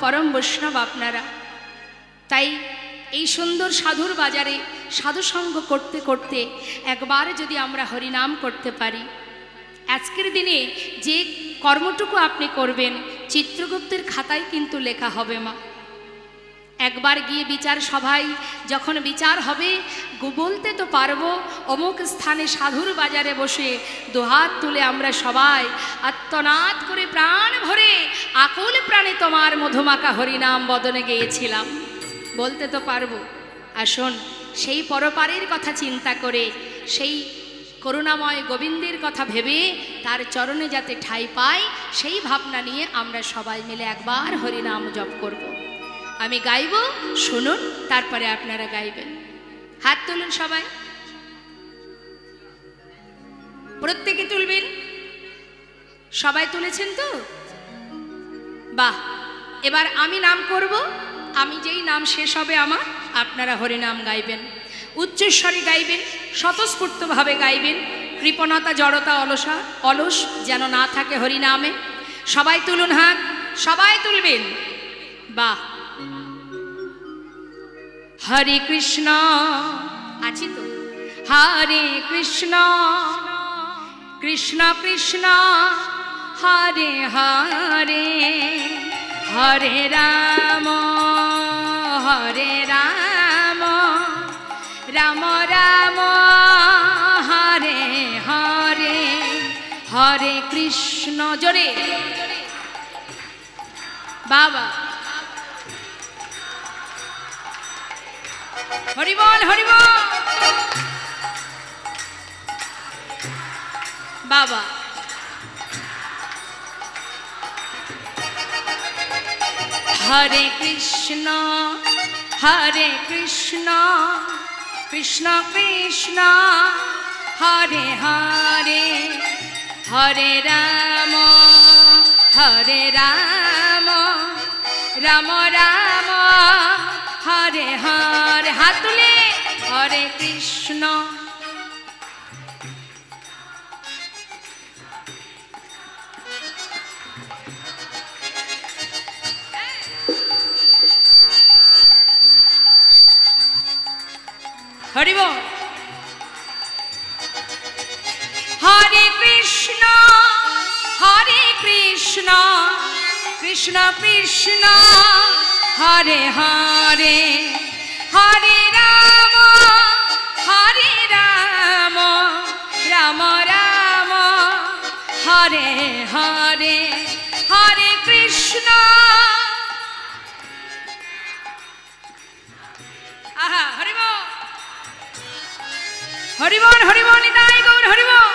পরম বৈষ্ণব আপনারা, তাই এই সুন্দর সাধুর বাজারে সাধুসঙ্গ করতে করতে একবার যদি আমরা হরিনাম করতে পারি, আজকের দিনে যে কর্মটুকু আপনি করবেন চিত্রগুপ্তের খাতায় কিন্তু লেখা হবে মা। একবার গিয়ে বিচার সভায় যখন বিচার হবে বলতে তো পারবো অমুক স্থানে সাধুর বাজারে বসে দুহাত তুলে আমরা সবাই আত্মনাদ করে প্রাণ ভরে আকুল প্রাণে তোমার মধুমাখা হরিনাম বদনে গেয়েছিলাম, বলতে তো পারবো। আসুন সেই পরপারের কথা চিন্তা করে, সেই করুণাময় গোবিন্দের কথা ভেবে তার চরণে যাতে ঠাঁই পায় সেই ভাবনা নিয়ে আমরা সবাই মিলে একবার হরিনাম জপ করব। আমি গাইব, শুনুন, তারপরে আপনারা গাইবেন। হাত তুলুন সবাই, প্রত্যেকে তুলবেন। সবাই তুলেছেন তো? বাহ। এবার আমি নাম করব, আমি যেই নাম শেষ হবে আমার, আপনারা হরিনাম গাইবেন, উচ্চস্বরে গাইবেন, স্বতঃস্ফূর্তভাবে গাইবেন। কৃপণতা, জড়তা, অলস যেন না থাকে হরিনামে। সবাই তুলুন হাত, সবাই তুলবেন। বাহ। হরে কৃষ্ণ, আছি তো? হরে কৃষ্ণ কৃষ্ণ কৃষ্ণ হরে হরে, হরে রাম রাম রাম হরে হরে, হরে কৃষ্ণ। জোরে বাবা, হরি বল হরি বল বাবা। হরে কৃষ্ণ কৃষ্ণ কৃষ্ণ হরে হরে, হরে রাম রাম রাম হরে হরে। হাত তুলে হরে কৃষ্ণ। হরি বল। হরে কৃষ্ণ কৃষ্ণ কৃষ্ণ হরে হরে, হরে রাম রাম রাম হরে হরে, হরে কৃষ্ণ। আহা, হরি বল হরি বল হরি বল, নিতাই গৌর হরি বল।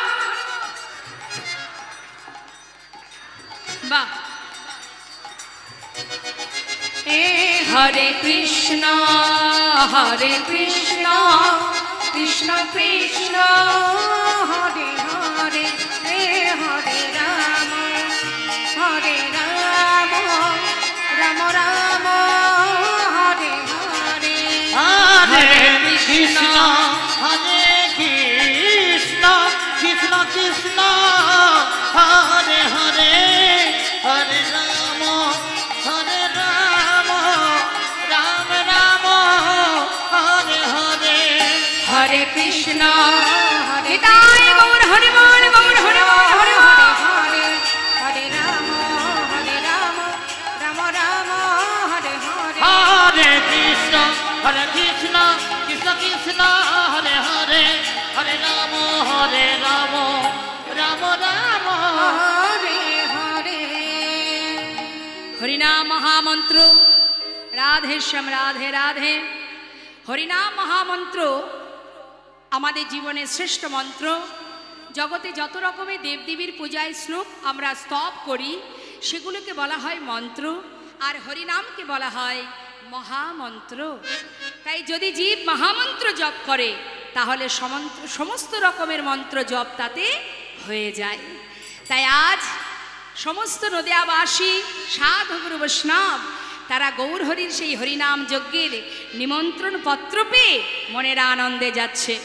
বাহ। হরে কৃষ্ণ কৃষ্ণ কৃষ্ণ হরে হরে, হরে রাম রাম রাম হরে হরে, হরে কৃষ্ণ হরে কৃষ্ণ কৃষ্ণ কৃষ্ণ হরে হরে, হরে রাম রাম রাম হরে হরে, হরে কৃষ্ণ নিতাই গৌর হরি বল গৌর হরি বল হরি বল। হরে হরে রাম রাম রাম হরে হরে, হরে কৃষ্ণ কৃষ্ণ কৃষ্ণ হরে হরে, হরে রাম রাম রাম হরে হরে। হরিনাম মহামন্ত্র, রাধে শ্যাম রাধে রাধে। হরিনাম মহামন্ত্র আমাদের জীবনের শ্রেষ্ঠ মন্ত্র। জগতে যত রকমের দেবদেবীর পূজায় শ্লোক আমরা স্তব করি সেগুলোকে বলা হয় মন্ত্র, আর হরিনামকে বলা হয় মহামন্ত্র। তাই যদি জীব মহামন্ত্র জপ করে তাহলে সমস্ত রকমের মন্ত্র জপ তাতে হয়ে যায়। তাই আজ সমস্ত নদিয়াবাসী সাধু গুরু বৈষ্ণব তারা গৌরহরির সেই হরিনাম যজ্ঞের নিমন্ত্রণ পত্র পেয়ে মনের আনন্দে যাচ্ছে।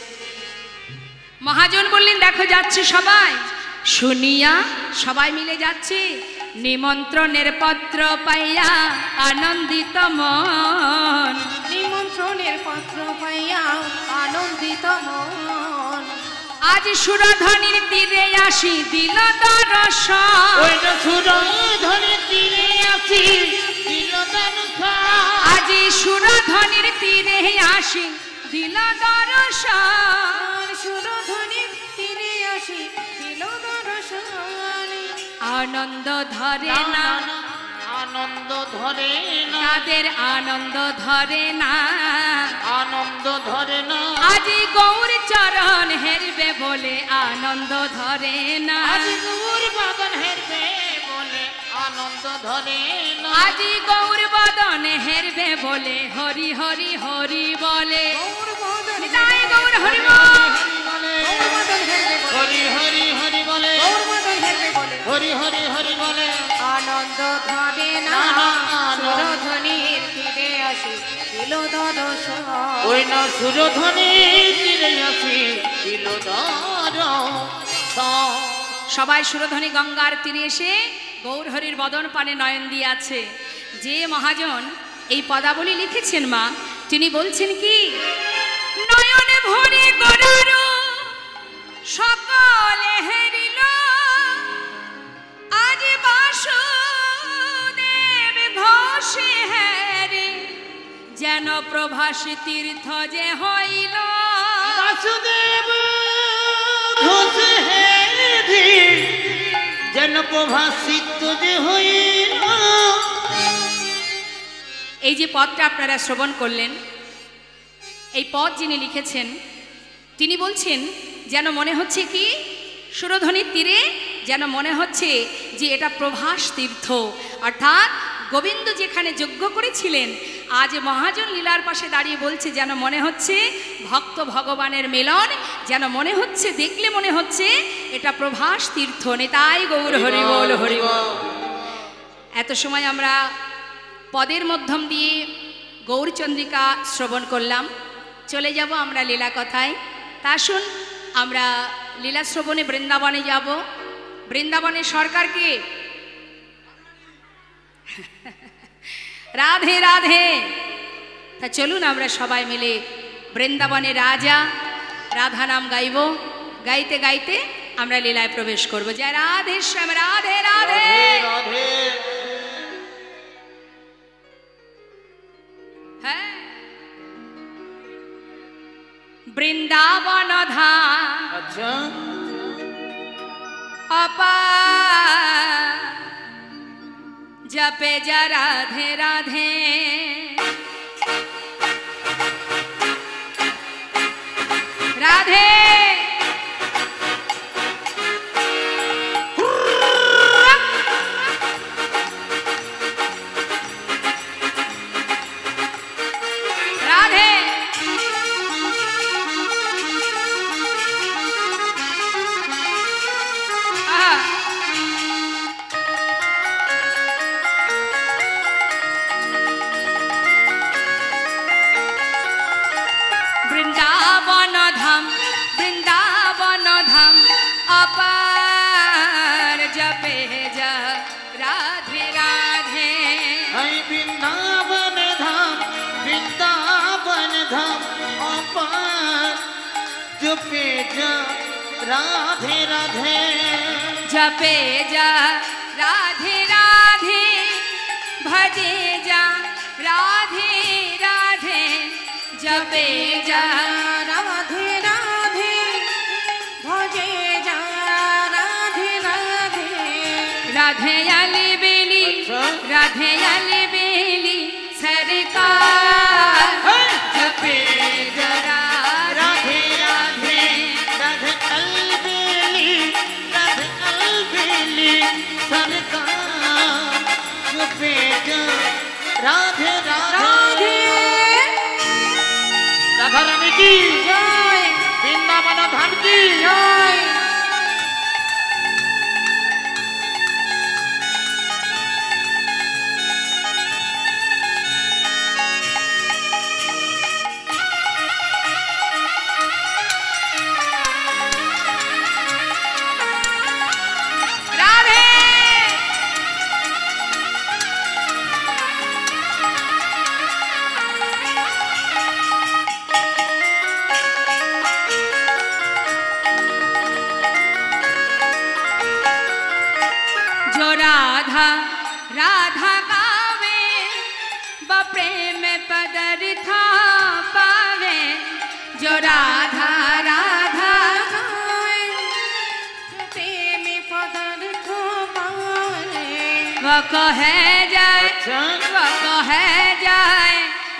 মহাজন বললেন দেখো যাচ্ছে সবাই, শুনিয়া সবাই মিলে যাচ্ছে। নিমন্ত্রণের পত্র পাইয়া আনন্দিত মন, নিমন্ত্রণের পত্র পাইয়া আনন্দিত মন, আজ সুরধনির তীরে আসি দিল দর্শন। সুরধনির তীরে আসি দিল সংসার আজি সুরধনির তীরে আসি দিল দর্শন সুরধনি তীরে আসি দিল দর্শন আনন্দ ধরে না আনন্দ ধরে না তাদের আনন্দ ধরে না আনন্দ ধরে না আজি গৌর চরণ হেরবে বলে আনন্দ ধরে না আজি গৌর বাদন হেরবে বলে আনন্দ ধরে না আজি গৌর বদন হেরবে বলে হরি হরি হরি বলে গৌর বদন নিতাই গৌর হরি বল। হরি বলে হরি হরি হরি বলে গৌর বদন হেরবে বলে হরি হরি হরি বলে আনন্দ ধরে না সুরধনির তীরে আসি দিল দর্শন ওই না সুরধ্বনি তীরে আসি দিল দর্শন সবাই সুরধনী গঙ্গার তীরে এসে গৌরহরির বদন পানে নয়ন দিয়ে আছে যে মহাজন এই পদাবলী লিখেছেন মা তিনি বলছেন কি নয়নে ভরে গড়ার সকলে হেরিল আজ বাসুদেব ঘোষে হেরে যেন প্রভাসী তীর্থ যে হইল বাসুদেব ঘোষ হে যেন প্রভাসিত যে হইল এই যে পদটা আপনারা শ্রবণ করলেন এই পদ যিনি লিখেছেন তিনি বলছেন যেন মনে হচ্ছে কি সুরধনির তীরে যেন মনে হচ্ছে যে এটা প্রভাস তীর্থ অর্থাৎ গোবিন্দ যেখানে যজ্ঞ করেছিলেন আজ মহাজন লীলার পাশে দাঁড়িয়ে বলছে যেন মনে হচ্ছে ভক্ত ভগবানের মেলন যেন মনে হচ্ছে দেখলে মনে হচ্ছে এটা প্রভাস তীর্থ নেতাই গৌর হরি বল হরি বল। এত সময় আমরা পদের মধ্যম দিয়ে গৌরচন্দ্রিকা শ্রবণ করলাম চলে যাব আমরা লীলা কথায় তা শুন আমরা লীলা শ্রবণে বৃন্দাবনে যাব বৃন্দাবনের সরকারকে রাধে রাধে তা চলুন আমরা সবাই মিলে বৃন্দাবনে রাজা রাধা নাম গাইব গাইতে গাইতে আমরা লীলায় প্রবেশ করব জয় রাধে শ্যাম রাধে রাধে রাধে হ্যাঁ বৃন্দাবন ধাম আচ্ছা अपार जपे जा राधे राधे राधे राधे বৃন্দাবন ধাম অপার জপে যা রাধে রাধে হাই বৃন্দাবন ধাম অপার জপে যা রাধে রাধে জপে যা রাধে রাধে ভজে যা রাধে রাধে জপে যা রাধে রাধে ভজে যা রাধে রাধে राधे आली बेली अच्छा। राधे आली बेली सरकार जपे जरा राधे राधे राधे अलबेली सरकार जपे जा राधे राधे राधा रानी की জয় वृंदावन धाम की জয় राधे जो राधा राधा गावे वो कहे जाए वो कहे जाए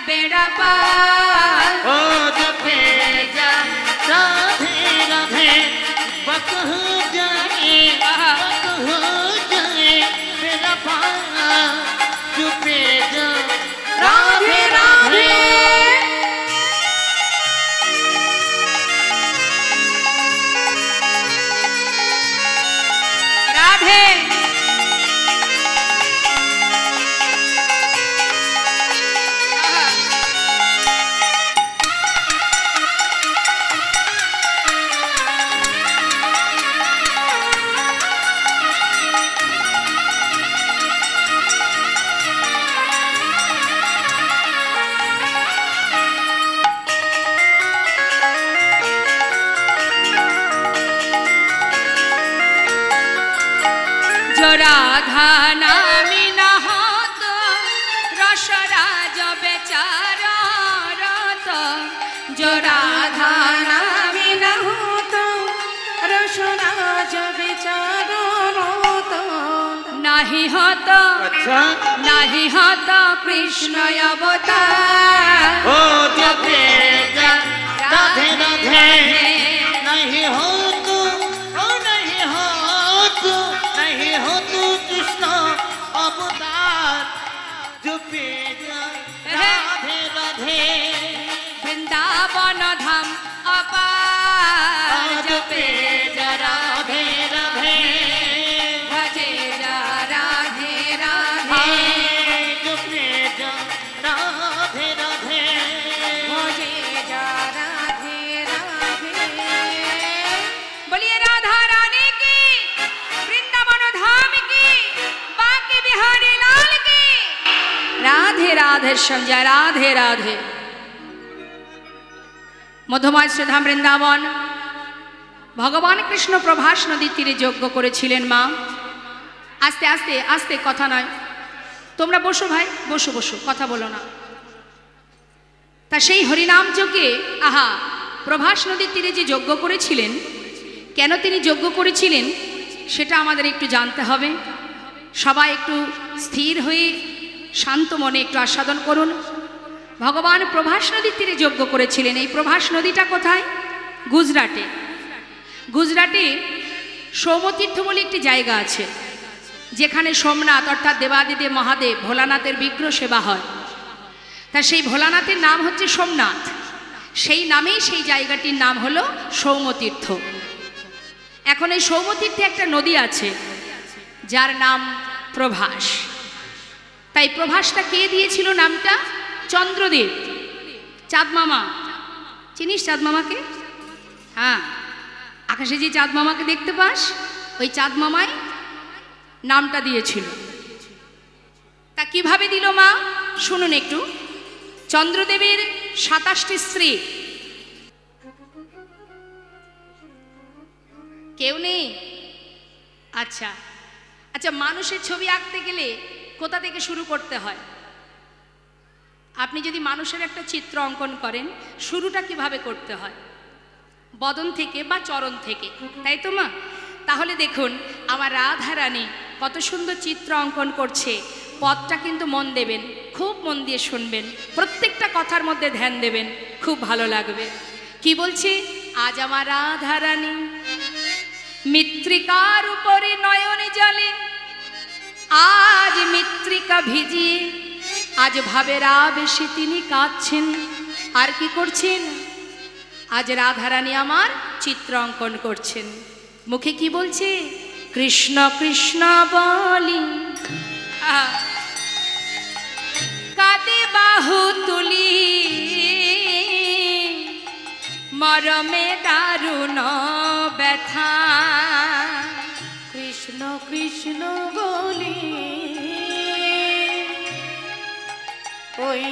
बेड़ा पार ओ जपे जा राधे राधे बकह जाए मेरा पार जपे जा राधे राधे राधे রাধা নামি না হত রসরাজ বেচার রত রাধা নামে না হতো রসরাজ বিচার রত নাহি হত अच्छा নাহি হত কৃষ্ণ অবতার ओ जपे जा राधे राधे नहीं हो तू ओ नहीं हो तू नहीं हो तू कृष्ण अवतार जपे जा राधे राधे বৃন্দাবন ধাম অপার जपे जा राधे राधे ভজে যা রাধে রাধে जपे जा राधे राधे ভজে যা রাধে রাধে बोलिए राधा रानी की वृंदावन धाम की बांके बिहारी लाल की राधे राधे संजय राधे राधे মধুময় শ্রীধাম বৃন্দাবন ভগবান কৃষ্ণ প্রভাস নদীর তীরে যজ্ঞ করেছিলেন মা আস্তে আস্তে আস্তে কথা নয় তোমরা বসো ভাই বসো বসো কথা বলো না তা সেই হরিনাম যজ্ঞে আহা প্রভাস নদীর তীরে যে যজ্ঞ করেছিলেন কেন তিনি যজ্ঞ করেছিলেন সেটা আমাদের একটু জানতে হবে সবাই একটু স্থির হয়ে শান্ত মনে একটু আস্বাদন করুন ভগবান প্রভাস নদীর তীরে যজ্ঞ করেছিলেন এই প্রভাস নদীটা কোথায় গুজরাটে গুজরাটে সৌমতীর্থ বলে একটি জায়গা আছে যেখানে সোমনাথ অর্থাৎ দেবাদিদেব মহাদেব ভোলানাথের বিগ্রহ সেবা হয় তা সেই ভোলানাথের নাম হচ্ছে সোমনাথ সেই নামেই সেই জায়গাটির নাম হলো সৌমতীর্থ এখন এই সৌমতীর্থে একটা নদী আছে যার নাম প্রভাস তাই প্রভাসটা কে দিয়েছিল নামটা চন্দ্রদেব চাঁদ মামা চিনিস চাঁদ মামাকে হ্যাঁ আকাশে যে চাঁদ মামাকে দেখতে পাস ওই চাঁদ মামাই নামটা দিয়েছিল তা কিভাবে দিল মা শুনুন একটু চন্দ্রদেবের 27টি স্ত্রী কেউ নেই আচ্ছা আচ্ছা মানুষের ছবি আঁকতে গেলে কোথা থেকে শুরু করতে হয় আপনি যদি মানুষের একটা চিত্র অঙ্কন করেন শুরুটা কিভাবে করতে হয় বদন থেকে বা চরণ থেকে তাই তো মা তাহলে দেখুন আমার রাধা রানী কত সুন্দর চিত্র অঙ্কন করছে পদটা কিন্তু মন দেবেন খুব মন দিয়ে শুনবেন প্রত্যেকটা কথার মধ্যে ধ্যান দেবেন খুব ভালো লাগবে কি বলছে আজ আমার রাধা রানী মৃত্তিকার উপরে নয়নে জলে আজ মৃত্তিকা ভিজিয়ে আজ ভাবের আবেশে তিনি কাঁদছেন আর কি করছেন আজ রাধারানী আমার চিত্র অঙ্কন করছেন মুখে কি বলছে কৃষ্ণ কৃষ্ণ বলি কাঁদে বাহু তুলি মরমে দারুণ ব্যথা কৃষ্ণ কৃষ্ণ বলি ওই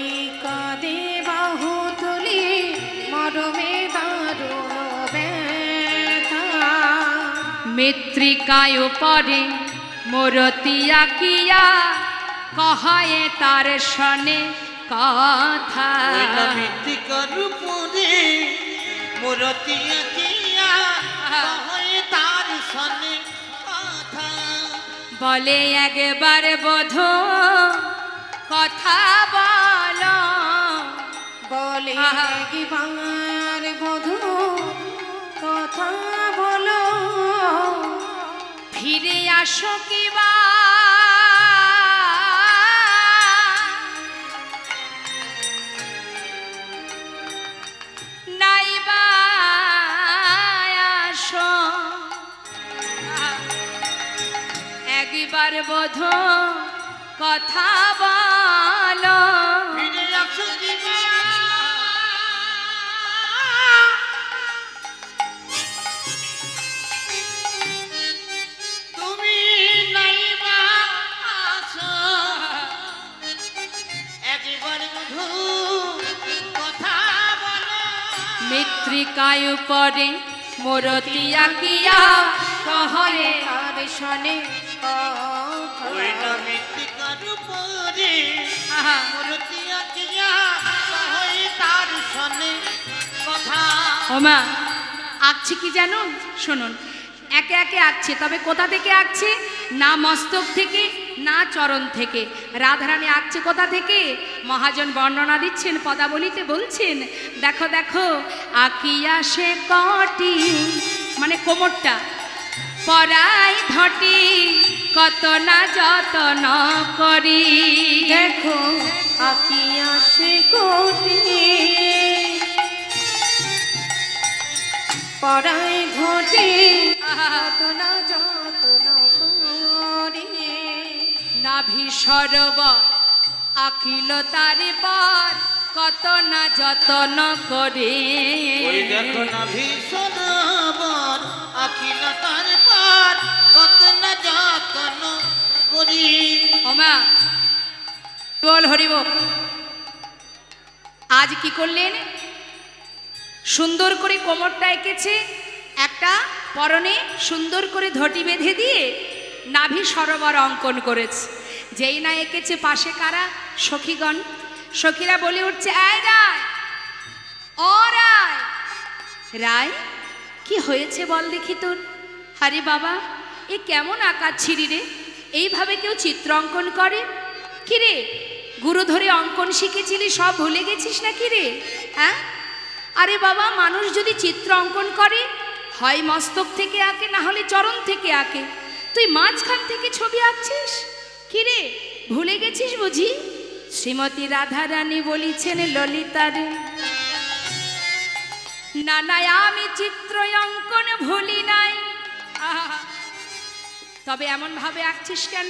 কাঁদে বাহু তুলি মরমে দারুণ ব্যথা মৃত্তিকায় পরে মূরতি আঁকিয়া কহে তার শনে কথা মৃত্তিকার উপরে মূরতি আঁকিয়া কহে তার শনে কথা বলে একবার বধূ কথা বলো, বলে একবার বধূ কথা বলো, ফিরে আসো কিবা নাইবা আসো। একবার বধূ কথা বলো, ফিরে আসো কিবা তুমি নাইবা আসো। একবার বধূ কথা বলো, মৃত্তিকায় উপরে মূরতি আঁকিয়া কহরে তার শনে ওই না মৃত্তিকার উপরে আহা, মূর্তি আঁকিয়া কহই তার সনে কথা। ওমা আঁকছে কি জানো, শুনুন একে একে আঁকছে, তবে কোথা থেকে আঁকছে? না মস্তক থেকে না চরণ থেকে। রাধারানী আঁকছে কোথা থেকে? মহাজন বর্ণনা দিচ্ছেন, পদাবলিতে বলছেন, দেখো দেখো আঁকিয়া সে কটি, মানে কোমরটা পরাই ঘটি, কত না যতন করি। দেখো আঁকিয়া সে কোটি, পরায় ঘটে কত না যতন করি। নাভি সরোবর আঁকিল তারি পর, কত না যতন করে। ওই দেখো না ভীষণ আখিল তার পার কত না যতন করি। ওমা বল হরিব। আজ কি করলেন? সুন্দর করে কোমরটা এঁকেছে, একটা পরনে সুন্দর করে ধটি বেঁধে দিয়ে নাভি সরোবর অঙ্কন করেছে। যেই না এঁকেছে, পাশে কারা? সখীগণ। সখীরা বলে উঠছে, আয় রায়, ও রায়, রায় কি হয়েছে বল দেখি তোর? আরে বাবা, এ কেমন আঁকা ছিড়ি রে, এইভাবে কেউ চিত্র অঙ্কন করে? কি রে, গুরু ধরে অঙ্কন শিখেছিলি, সব ভুলে গেছিস না কি রে? হ্যাঁ, আরে বাবা, মানুষ যদি চিত্র অঙ্কন করে হয় মস্তক থেকে আঁকে, না হলে চরণ থেকে আঁকে, তুই মাঝখান থেকে ছবি আঁকছিস কি রে? ভুলে গেছিস বুঝি? শ্রীমতী রাধারানী বলিছেন ললিতারে, না না আমি চিত্র অঙ্কন ভুলি নাই। আহা, তবে এমন ভাবে আঁকছিস কেন?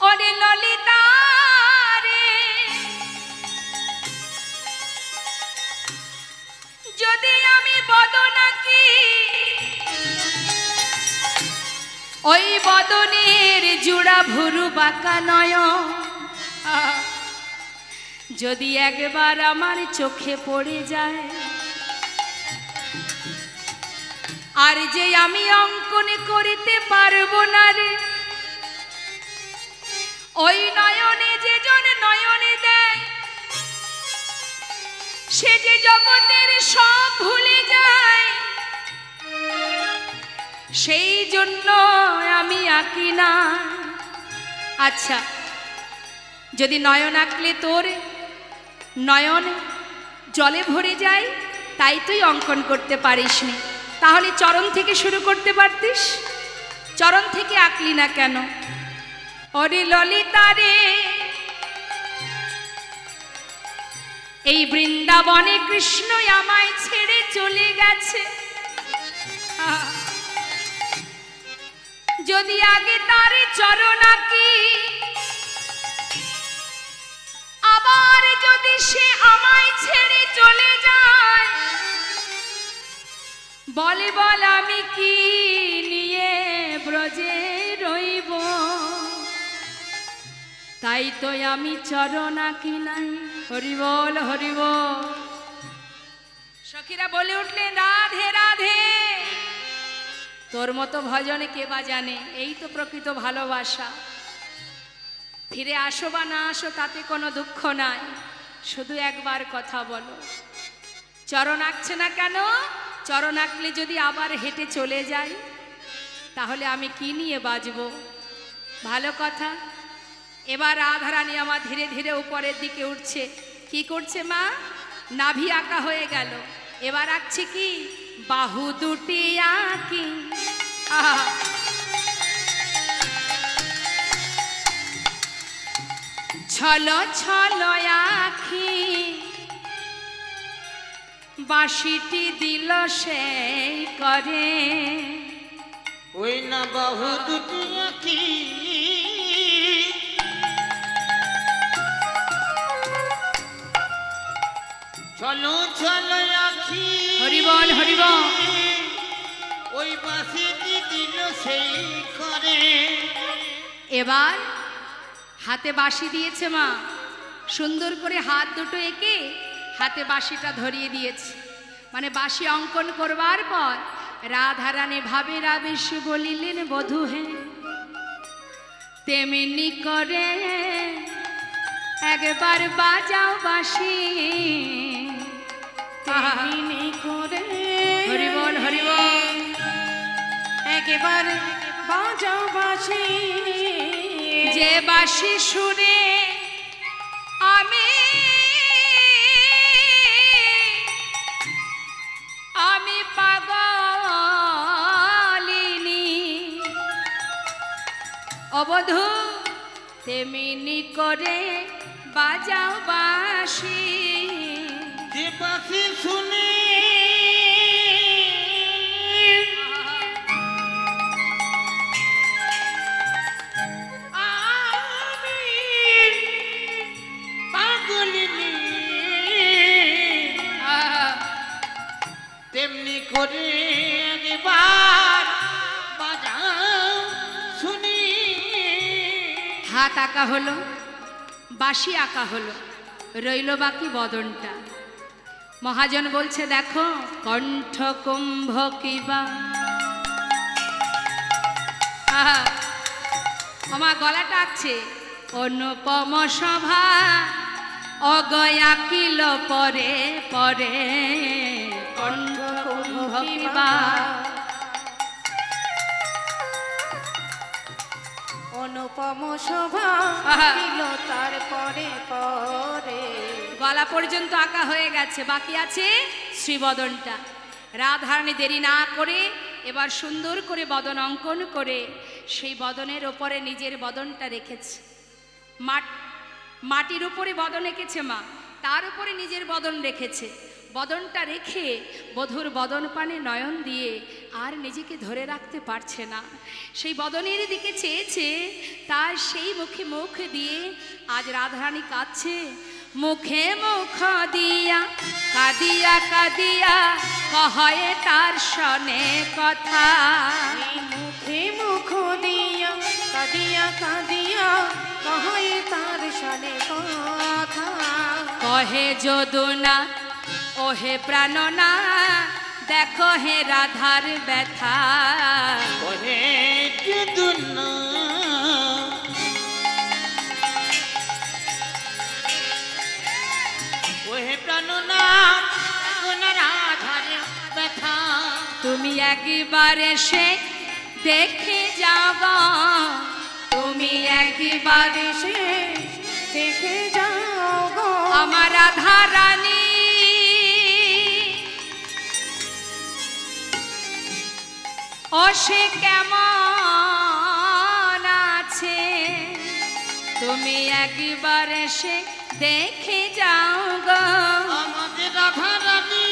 ওরে ললিতা রে, যদি আমি বদন আঁকি, ওই বদনের জোড়া ভুরু বাঁকা নয়ন যদি একবার আমার চোখে পড়ে যায়, আর যে আমি অঙ্কন করিতে পারবো না রে, ওই নয়নে যে জন নয়নে দেয়, সে যে জগতের সব ভুলে যায়, সেই জন্য আমি আঁকি না। আচ্ছা, যদি নয়ন আঁকলে তোর নয়ন জলে ভরে যায়, তাই তুই অঙ্কন করতে পারিসনি, তাহলে চরণ থেকে শুরু করতে পারতিস, চরণ থেকে আঁকলি না কেন? ওরে ললিতা রে, এই বৃন্দাবনে কৃষ্ণ আমায় ছেড়ে চলে গেছে, যদি আগে তার চরণ আঁকি, আবার যদি সে আমায় ছেড়ে চলে যায়, বলে বল আমি কি নিয়ে ব্রজে রইব, তাই তো আমি চরণ আঁকি নাই। হরিবল হরিবল। সখীরা বলে উঠলেন, রাধে রাধে, তোর মতো ভজনে কে বা জানে, এই তো প্রকৃত ভালোবাসা। ফিরে আসো বা না আসো তাতে কোনো দুঃখ নাই, শুধু একবার কথা বলো। চরণ আঁকছে না কেন? চরণ আঁকলে যদি আবার হেঁটে চলে যাই, তাহলে আমি কি নিয়ে বাঁচবো? ভালো কথা। এবার রাধারানী আমার ধীরে ধীরে উপরের দিকে উঠছে। কি করছে মা? নাভি আঁকা হয়ে গেল। এবার আঁকছে কি? বাহু দুটি আঁকি। আহা, ছলো ছলো আঁখি বাঁশিটি দিল সেই করে। ওই না বাহু দুটি আঁকি চলো চলো আঁখি। হরিবল হরিবল। ওই বাঁশিটি দিল সেই করে। এবার হাতে বাঁশি দিয়েছে মা, সুন্দর করে হাত দুটো এঁকে হাতে বাঁশিটা ধরিয়ে দিয়েছে। মানে বাঁশি অঙ্কন করবার পর রাধারানী ভাবের আবেশে বলিলেন, বধূ হে তেমনি করে একবার বাজাও বাঁশি। তেমনি করে হরিবল হরিবল। একবার বাজাও বাঁশি। যে বাঁশি সুরে আমি আমি পাগলিনী অবধূ তেমনি করে বাজাও বাঁশি। যে বাঁশি শুনে তেমনি করে একবার বাজাও শুনি। হাত আঁকা হলো, বাঁশি আঁকা হলো, রইল বাকি বদনটা। মহাজন বলছে, দেখো কণ্ঠ কুম্ভ কিবা। আমার গলাটা আঁকছে অনুপম সভা অগয়া কিল পরে পরে কণ্ঠ কুম্ভ কিবা। অনুপম শোভা দিল তারপরে পরে। গলা পর্যন্ত আঁকা হয়ে গেছে, বাকি আছে শ্রীবদনটা। রাধারানী দেরি না করে এবার সুন্দর করে বদন অঙ্কন করে সেই বদনের ওপরে নিজের বদনটা রেখেছে। মাটির উপরে বদন এঁকেছে মা, তার উপরে নিজের বদন রেখেছে। বদনটা রেখে বধূর বদন পানে নয়ন দিয়ে আর নিজেকে ধরে রাখতে পারছে না। সেই বদনের দিকে চেয়েছে, তার সেই মুখে মুখ দিয়ে আজ রাধারানী কাঁদছে। মুখে মুখ দিয়া কাঁদিয়া কাঁদিয়া কহে তার সনে কথা। মুখে মুখ দিয়া কাঁদিয়া কাঁদিয়া কহে তার সনে কথা। কহে যদুনা ওহে প্রাণনা দেখো হে রাধার ব্যথা। কহে যদুনা ওহে প্রাণনা দেখো না রাধার ব্যথা। তুমি একবার এসে দেখে যাব, তুমি একবার এসে দেখে যাও গো আমার রাধারানী। ও সে কেমন আছে, তুমি একবার এসে দেখে যাও গো আমাদের রাধারানী।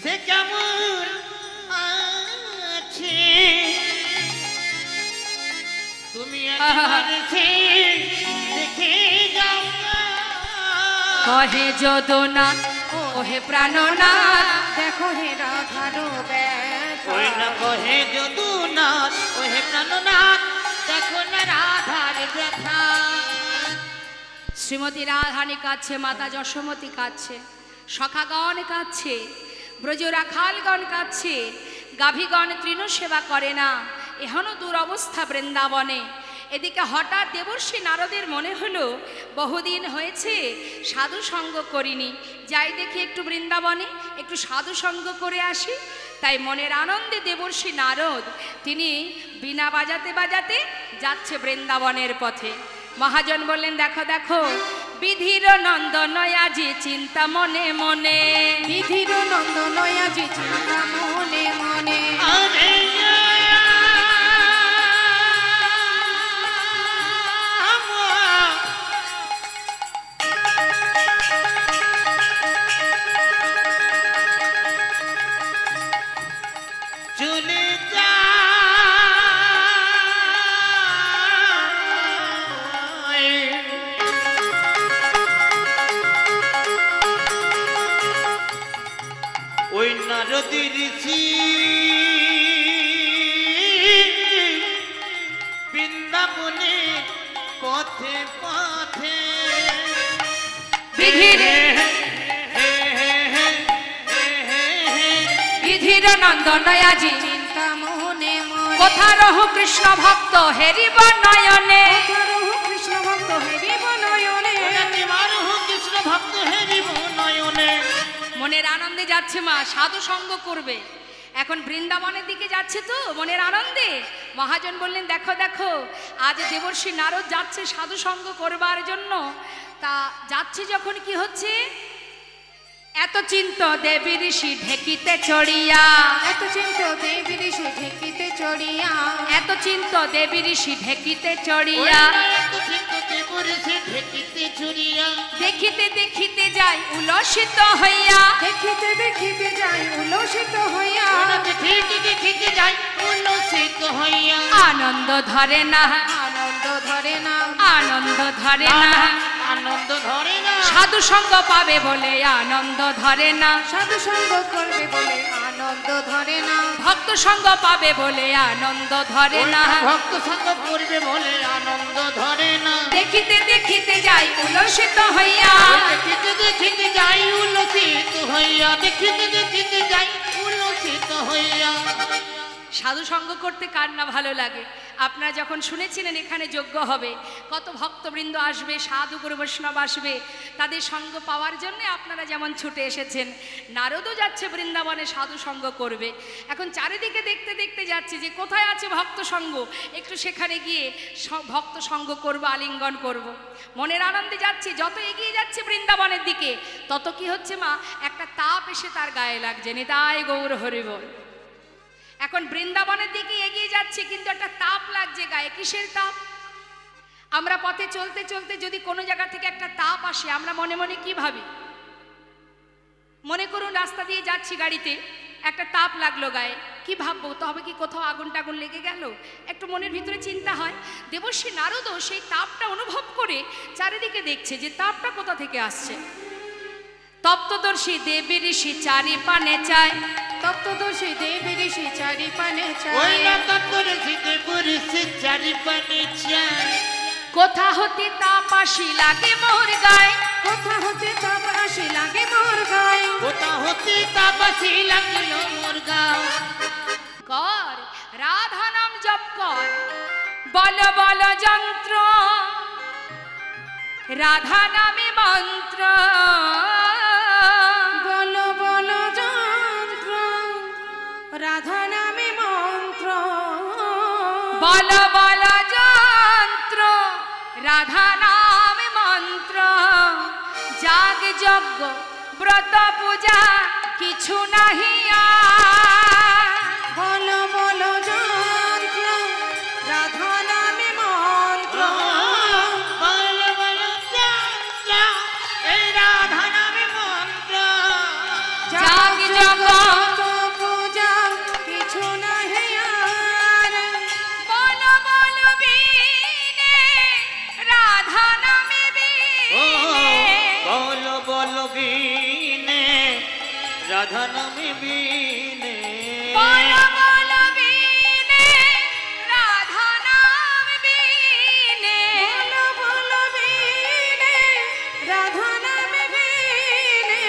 সে কেমন আছে, তুমি একবার এসে দেখে যাও গো। কহে যদুনা ওহে প্রাণনা দেখো হে রাধারো ব্যথা। ওই না কহে যদুনাথ ওহে প্রাণনাথ দেখো না রাধার ব্যথা। শ্রীমতী রাধারানী কাঁদছে, মাতা যশোমতী কাঁদছে, সখাগণ কাঁদছে, ব্রজ রাখালগণ কাঁদছে, গাভীগণ তৃণ সেবা করে না, এহনো দুরবস্থা বৃন্দাবনে। এদিকে হঠাৎ দেবর্ষি নারদের মনে হলো বহুদিন হয়েছে সাধু সঙ্গ করিনি, যাই দেখি একটু বৃন্দাবনে একটু সাধু সঙ্গ করে আসি। তাই মনের আনন্দে দেবর্ষি নারদ তিনি বীণা বাজাতে বাজাতে যাচ্ছে বৃন্দাবনের পথে। মহাজন বললেন, দেখো দেখো বিধির নন্দন আজি চিন্তা মনে মনে, বিধির নন্দন আজি চিন্তা মনে মনে, চলে যা ওই নারদী ঋষি বৃন্দাবনে পথে পথে বিধির নন্দন আজি চিন্তা মনে মনে, কোথা রহু কৃষ্ণ ভক্ত হেরিব নয়নে, কোথা রহু কৃষ্ণ ভক্ত হেরিব নয়নে, কৃষ্ণ ভক্ত হেরিব নয়নে। মনের আনন্দে যাচ্ছে মা, সাধু সঙ্গ করবে। এখন বৃন্দাবনের দিকে যাচ্ছে তো মনের আনন্দে। মহাজন বললেন, দেখো দেখো আজ দেবর্ষি নারদ যাচ্ছে সাধু সঙ্গ করবার জন্য। তা যাচ্ছে যখন কি হচ্ছে, এত চিন্ত দেবী ঋষি ঢেকিতে চড়িয়া, এত চিন্ত দেবী ঋষি ঢেকিতে চড়িয়া, এত চিন্ত দেবী ঋষি ঢেকিতে চড়িয়া, দেখিতে দেখিতে যাই উলসিত হইয়া, দেখিতে দেখিতে যাই উল্লসিত হইয়া, দেখিতে যাই উল্লসিত হইয়া। আনন্দ ধরে না, আনন্দ ধরে না, আনন্দ ধরে না, আনন্দ ধরে না, সাধু সঙ্গ পাবে বলে আনন্দ ধরে না, সাধু সঙ্গ করবে বলে আনন্দ ধরে না, ভক্ত সঙ্গ পাবে বলে আনন্দ ধরে না, ভক্ত সঙ্গ করবে বলে আনন্দ ধরে না। দেখিতে দেখিতে যাই উলসিত হইয়া, দেখিতে দেখিতে যাই উল্লসিত হইয়া, দেখিতে দেখিতে যাই উল্লসিত হইয়া। সাধু সঙ্গ করতে কার না ভালো লাগে। আপনারা যখন শুনেছিলেন এখানে যজ্ঞ হবে, কত ভক্তবৃন্দ আসবে, সাধু গুরু বৈষ্ণব আসবে, তাদের সঙ্গ পাওয়ার জন্য আপনারা যেমন ছুটে এসেছেন, নারদও যাচ্ছে বৃন্দাবনে সাধু সঙ্গ করবে। এখন চারিদিকে দেখতে দেখতে যাচ্ছে যে কোথায় আছে ভক্ত সঙ্গ, একটু সেখানে গিয়ে ভক্ত সঙ্গ করব, আলিঙ্গন করব। মনের আনন্দে যাচ্ছে, যত এগিয়ে যাচ্ছে বৃন্দাবনের দিকে তত কি হচ্ছে মা, একটা তাপ এসে তার গায়ে লাগছে। নিতাই গৌর হরিবল। এখন বৃন্দাবনের দিকে এগিয়ে যাচ্ছে কিন্তু একটা তাপ লাগছে গায়ে। কিসের তাপ? আমরা পথে চলতে চলতে যদি কোনো জায়গা থেকে একটা তাপ আসে, আমরা মনে মনে কি ভাবি? মনে করুন রাস্তা দিয়ে যাচ্ছি গাড়িতে, একটা তাপ লাগলো গায়ে, কি ভাববো? তবে কি কোথাও আগুন টাগুন লেগে গেল? একটু মনের ভিতরে চিন্তা হয়। দেবর্ষি নারদও সেই তাপটা অনুভব করে চারিদিকে দেখছে যে তাপটা কোথা থেকে আসছে। তপ্তদর্শী দেবী ঋষি চারি পানে চায়, তপ্তদর্শী দেবী ঋষি চারি পানে ওই চায়, না তপ্তদর্শী দেবী ঋষি চারি পানে চায়, কোথা হতে তাপ আসি লাগে মোর গায়ে, কোথা হতে তাপ আসি লাগে মোর গায়ে, কোথা হতে তাপাসি লাগল মোর গাও। কর রাধা নাম জপ কর, বল বল যন্ত্র, রাধা নামে মন্ত্র, বলো বলো যন্ত্র, রাধা নামে মন্ত্র, বল বল যন্ত্র, রাধা নামে মন্ত্র, যাগ যজ্ঞ ব্রত পূজা কিছু নাহি আর। বলো বলো যন্ত্র, রাধা নামে মন্ত্র, বল বল যা যা, এই রাধা নামে মন্ত্র, যাগ যজ্ঞ পূজা কিছু নাহি আর। বল বল বীণে, রাধা নামে ও বীণে, বল বল বীণে, রাধা নামে বীণে, বল বল বীণে, রাধা নামে বীণে, বলো বলো বীণে, রাধা নামে বীণে,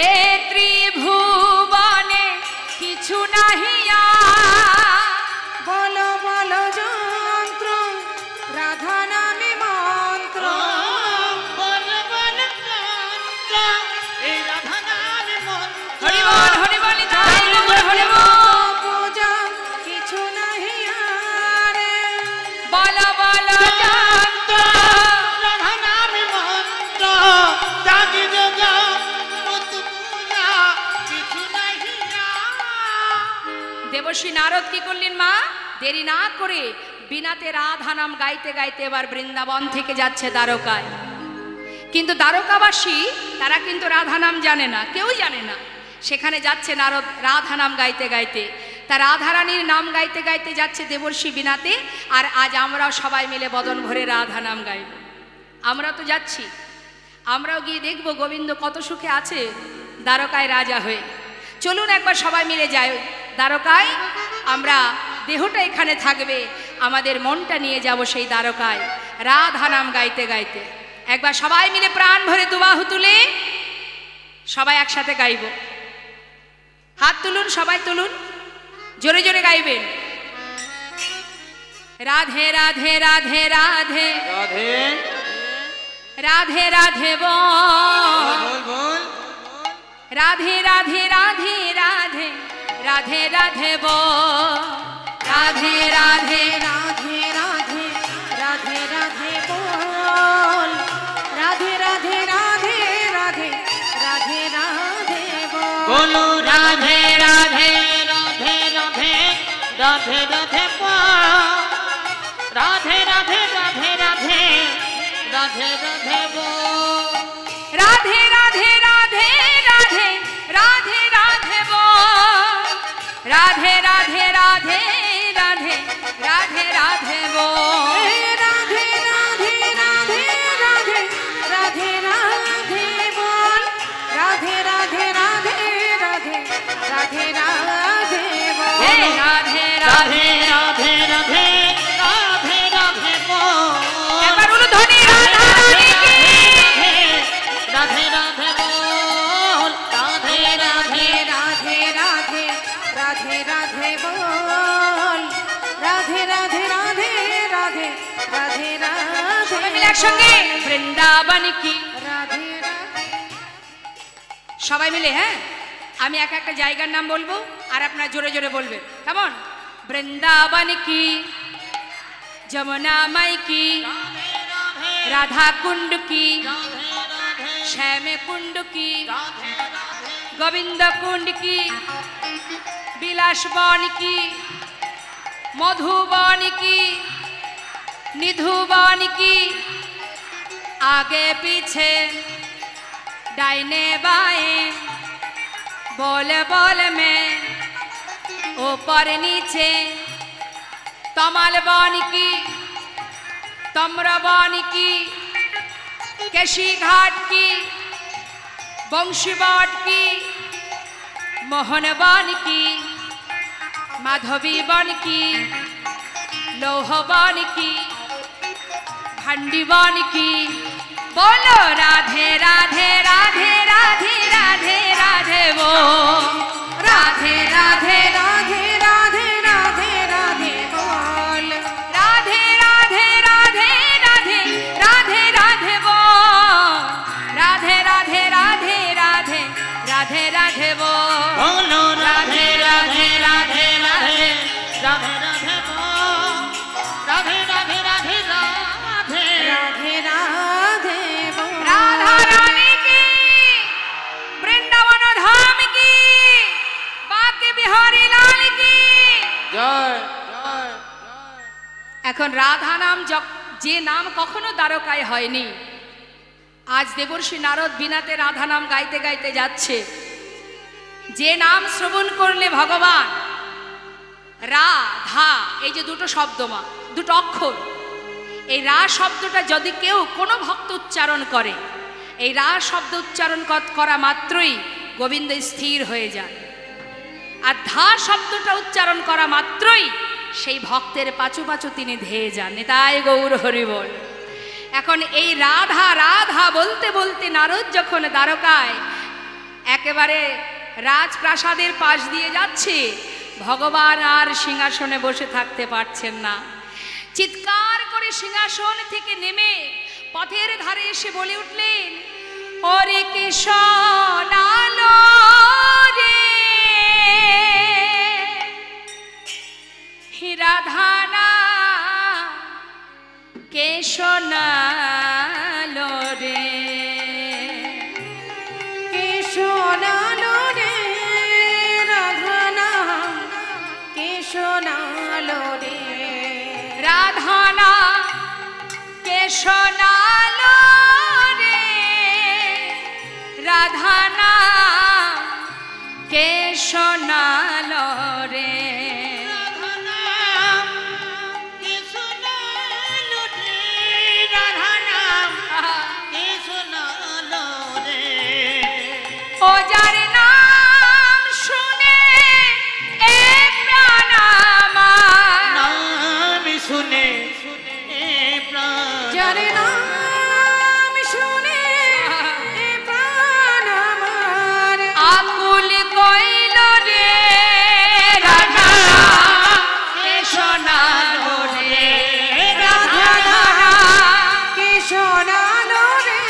এ ত্রিভুবনে কিছু নাহি আর। বলো বলো যন্ত্র, বলবো পূজা কিছু নাহি আরে বলো বলো জানতো রাধা নামে মন্ত্র জাগি যোগা মত পূজা কিছু নাহি দেবশ্রী নারদ কি করলেন মা? দেরি না করে বিনাতে রাধা নাম গাইতে গাইতে এবার বৃন্দাবন থেকে যাচ্ছে দ্বারকায়। কিন্তু দ্বারকাবাসী তারা কিন্তু রাধা নাম জানে না, কেউই জানে না। সেখানে যাচ্ছে নারদ রাধা নাম গাইতে গাইতে, তা রাধারানীর নাম গাইতে গাইতে যাচ্ছে দেবর্ষী বিনাতে। আর আজ আমরাও সবাই মিলে বদন ভরে রাধা নাম গাইব। আমরা তো যাচ্ছি, আমরাও গিয়ে দেখব গোবিন্দ কত সুখে আছে দ্বারকায় রাজা হয়ে। চলুন একবার সবাই মিলে যাই দ্বারকায়। আমরা দেহটা এখানে থাকবে, আমাদের মনটা নিয়ে যাব সেই দ্বারকায় রাধা নাম গাইতে গাইতে। একবার সবাই মিলে প্রাণ ভরে দুবাহু তুলে সবাই একসাথে গাইব। হাত তুলুন, সবাই তুলুন, জোরে জোরে গাইবেন। রাধে রাধে রাধে রাধে রাধে রাধে রাধে বল, রাধে রাধে রাধে রাধে রাধে রাধে বল, রাধে রাধে রাধে রাধে রাধে রাধে বল, রাধে রাধে রাধে রাধে রাধে রাধে বল, বলো রাধে রাধে রাধে রাধে রাধে রাধে রাধে রাধে রাধে রাধে রাধে রাধে রাধে রাধে রাধে রাধে রাধে রাধে বল, রাধে রাধে রাধে রাধে রাধে রাধে বল, রাধে রাধে রাধে রাধে রাধে রাধে বল, রাধে রাধে রাধে রাধে রাধে রাধে বল, হে রাধে রাধে রাধে রাধে রাধে রাধে রাধে একবার উলুধ্বনি রাধা রানী কি রাধে রাধে বল, রাধে রাধে রাধে রাধে রাধে রাধে বল, রাধে রাধে রাধে রাধে রাধে সবাই মিলে রাধে একসঙ্গে বৃন্দাবন কি, রাধে রাধে সবাই মিলে। হ্যাঁ, আমি এক একটা জায়গার নাম বলবো আর আপনারা জোরে জোরে বলবেন, কেমন? বৃন্দাবন কি, যমুনা মাই কি, রাধা কুণ্ড কি, শ্যাম কুণ্ড কি, গোবিন্দ কুণ্ড কি, বিলাস বন কি, মধুবন কি, निधुबन की, आगे पीछे दाहिने बाएं, बोल बोल में ऊपर नीचे, तमल बन की, तम्र बन की, केशी घाट की, बंशी बाट की, मोहन बन की, माधवी बन की, लौह बन की, भंडी बन की। बोलो राधे राधे राधे राधे राधे राधे वो, राधे राधे राधे राधे राधे राधे बोल, राधे राधे राधे राधे राधे राधे वो, राधे राधे राधे राधे राधे राधे वो, बोलो राधे राधे राधे राधे राधे राधे बोल, राधे राधे राधे राधे राधे राधे बोल, राधा रानी की, वृंदावन धाम की, बाके बिहारी लाल की जय। এখন রাধা নাম যে নাম কখনো দ্বারকায় হয়নি, আজ দেবর্ষী নারদ বিনাতে রাধা নাম গাইতে গাইতে যাচ্ছে। যে নাম শ্রবণ করলে ভগবান রাধা, এই যে দুটো শব্দ মা, দুটো অক্ষর, এই রা শব্দটা যদি কেউ কোনো ভক্ত উচ্চারণ করে, এই রা শব্দ উচ্চারণ করা মাত্রই গোবিন্দ স্থির হয়ে যায়। আর ধা শব্দটা উচ্চারণ করা মাত্রই সেই ভক্তের পাচু পাচু তিনি ধেয়ে যান। তাই গৌর হরি বল। এখন এই রাধা রাধা বলতে বলতে নারদ যখন দ্বারকায় একেবারে রাজপ্রাসাদের পাশ দিয়ে যাচ্ছে, ভগবান আর সিংহাসনে বসে থাকতে পারছেন না। চিৎকার করে সিংহাসন থেকে নেমে পথের ধারে এসে বলে উঠলেন, ওরে কৃষ্ণ রে, রাধানা কে শোনালো রে, কে শোনালো রে রাধানা, কে শোনালো রে রাধানা কে শোনালো রে, রাধানা কে শোনালো রে, ও যার নাম শুনে এ প্রাণ আমার, নাম শুনে প্রাণ যার নাম শুনে এ প্রাণ আমার আকুল কইল রে, রাধা কে শোনালো রে, রাধা কে শোনালো রে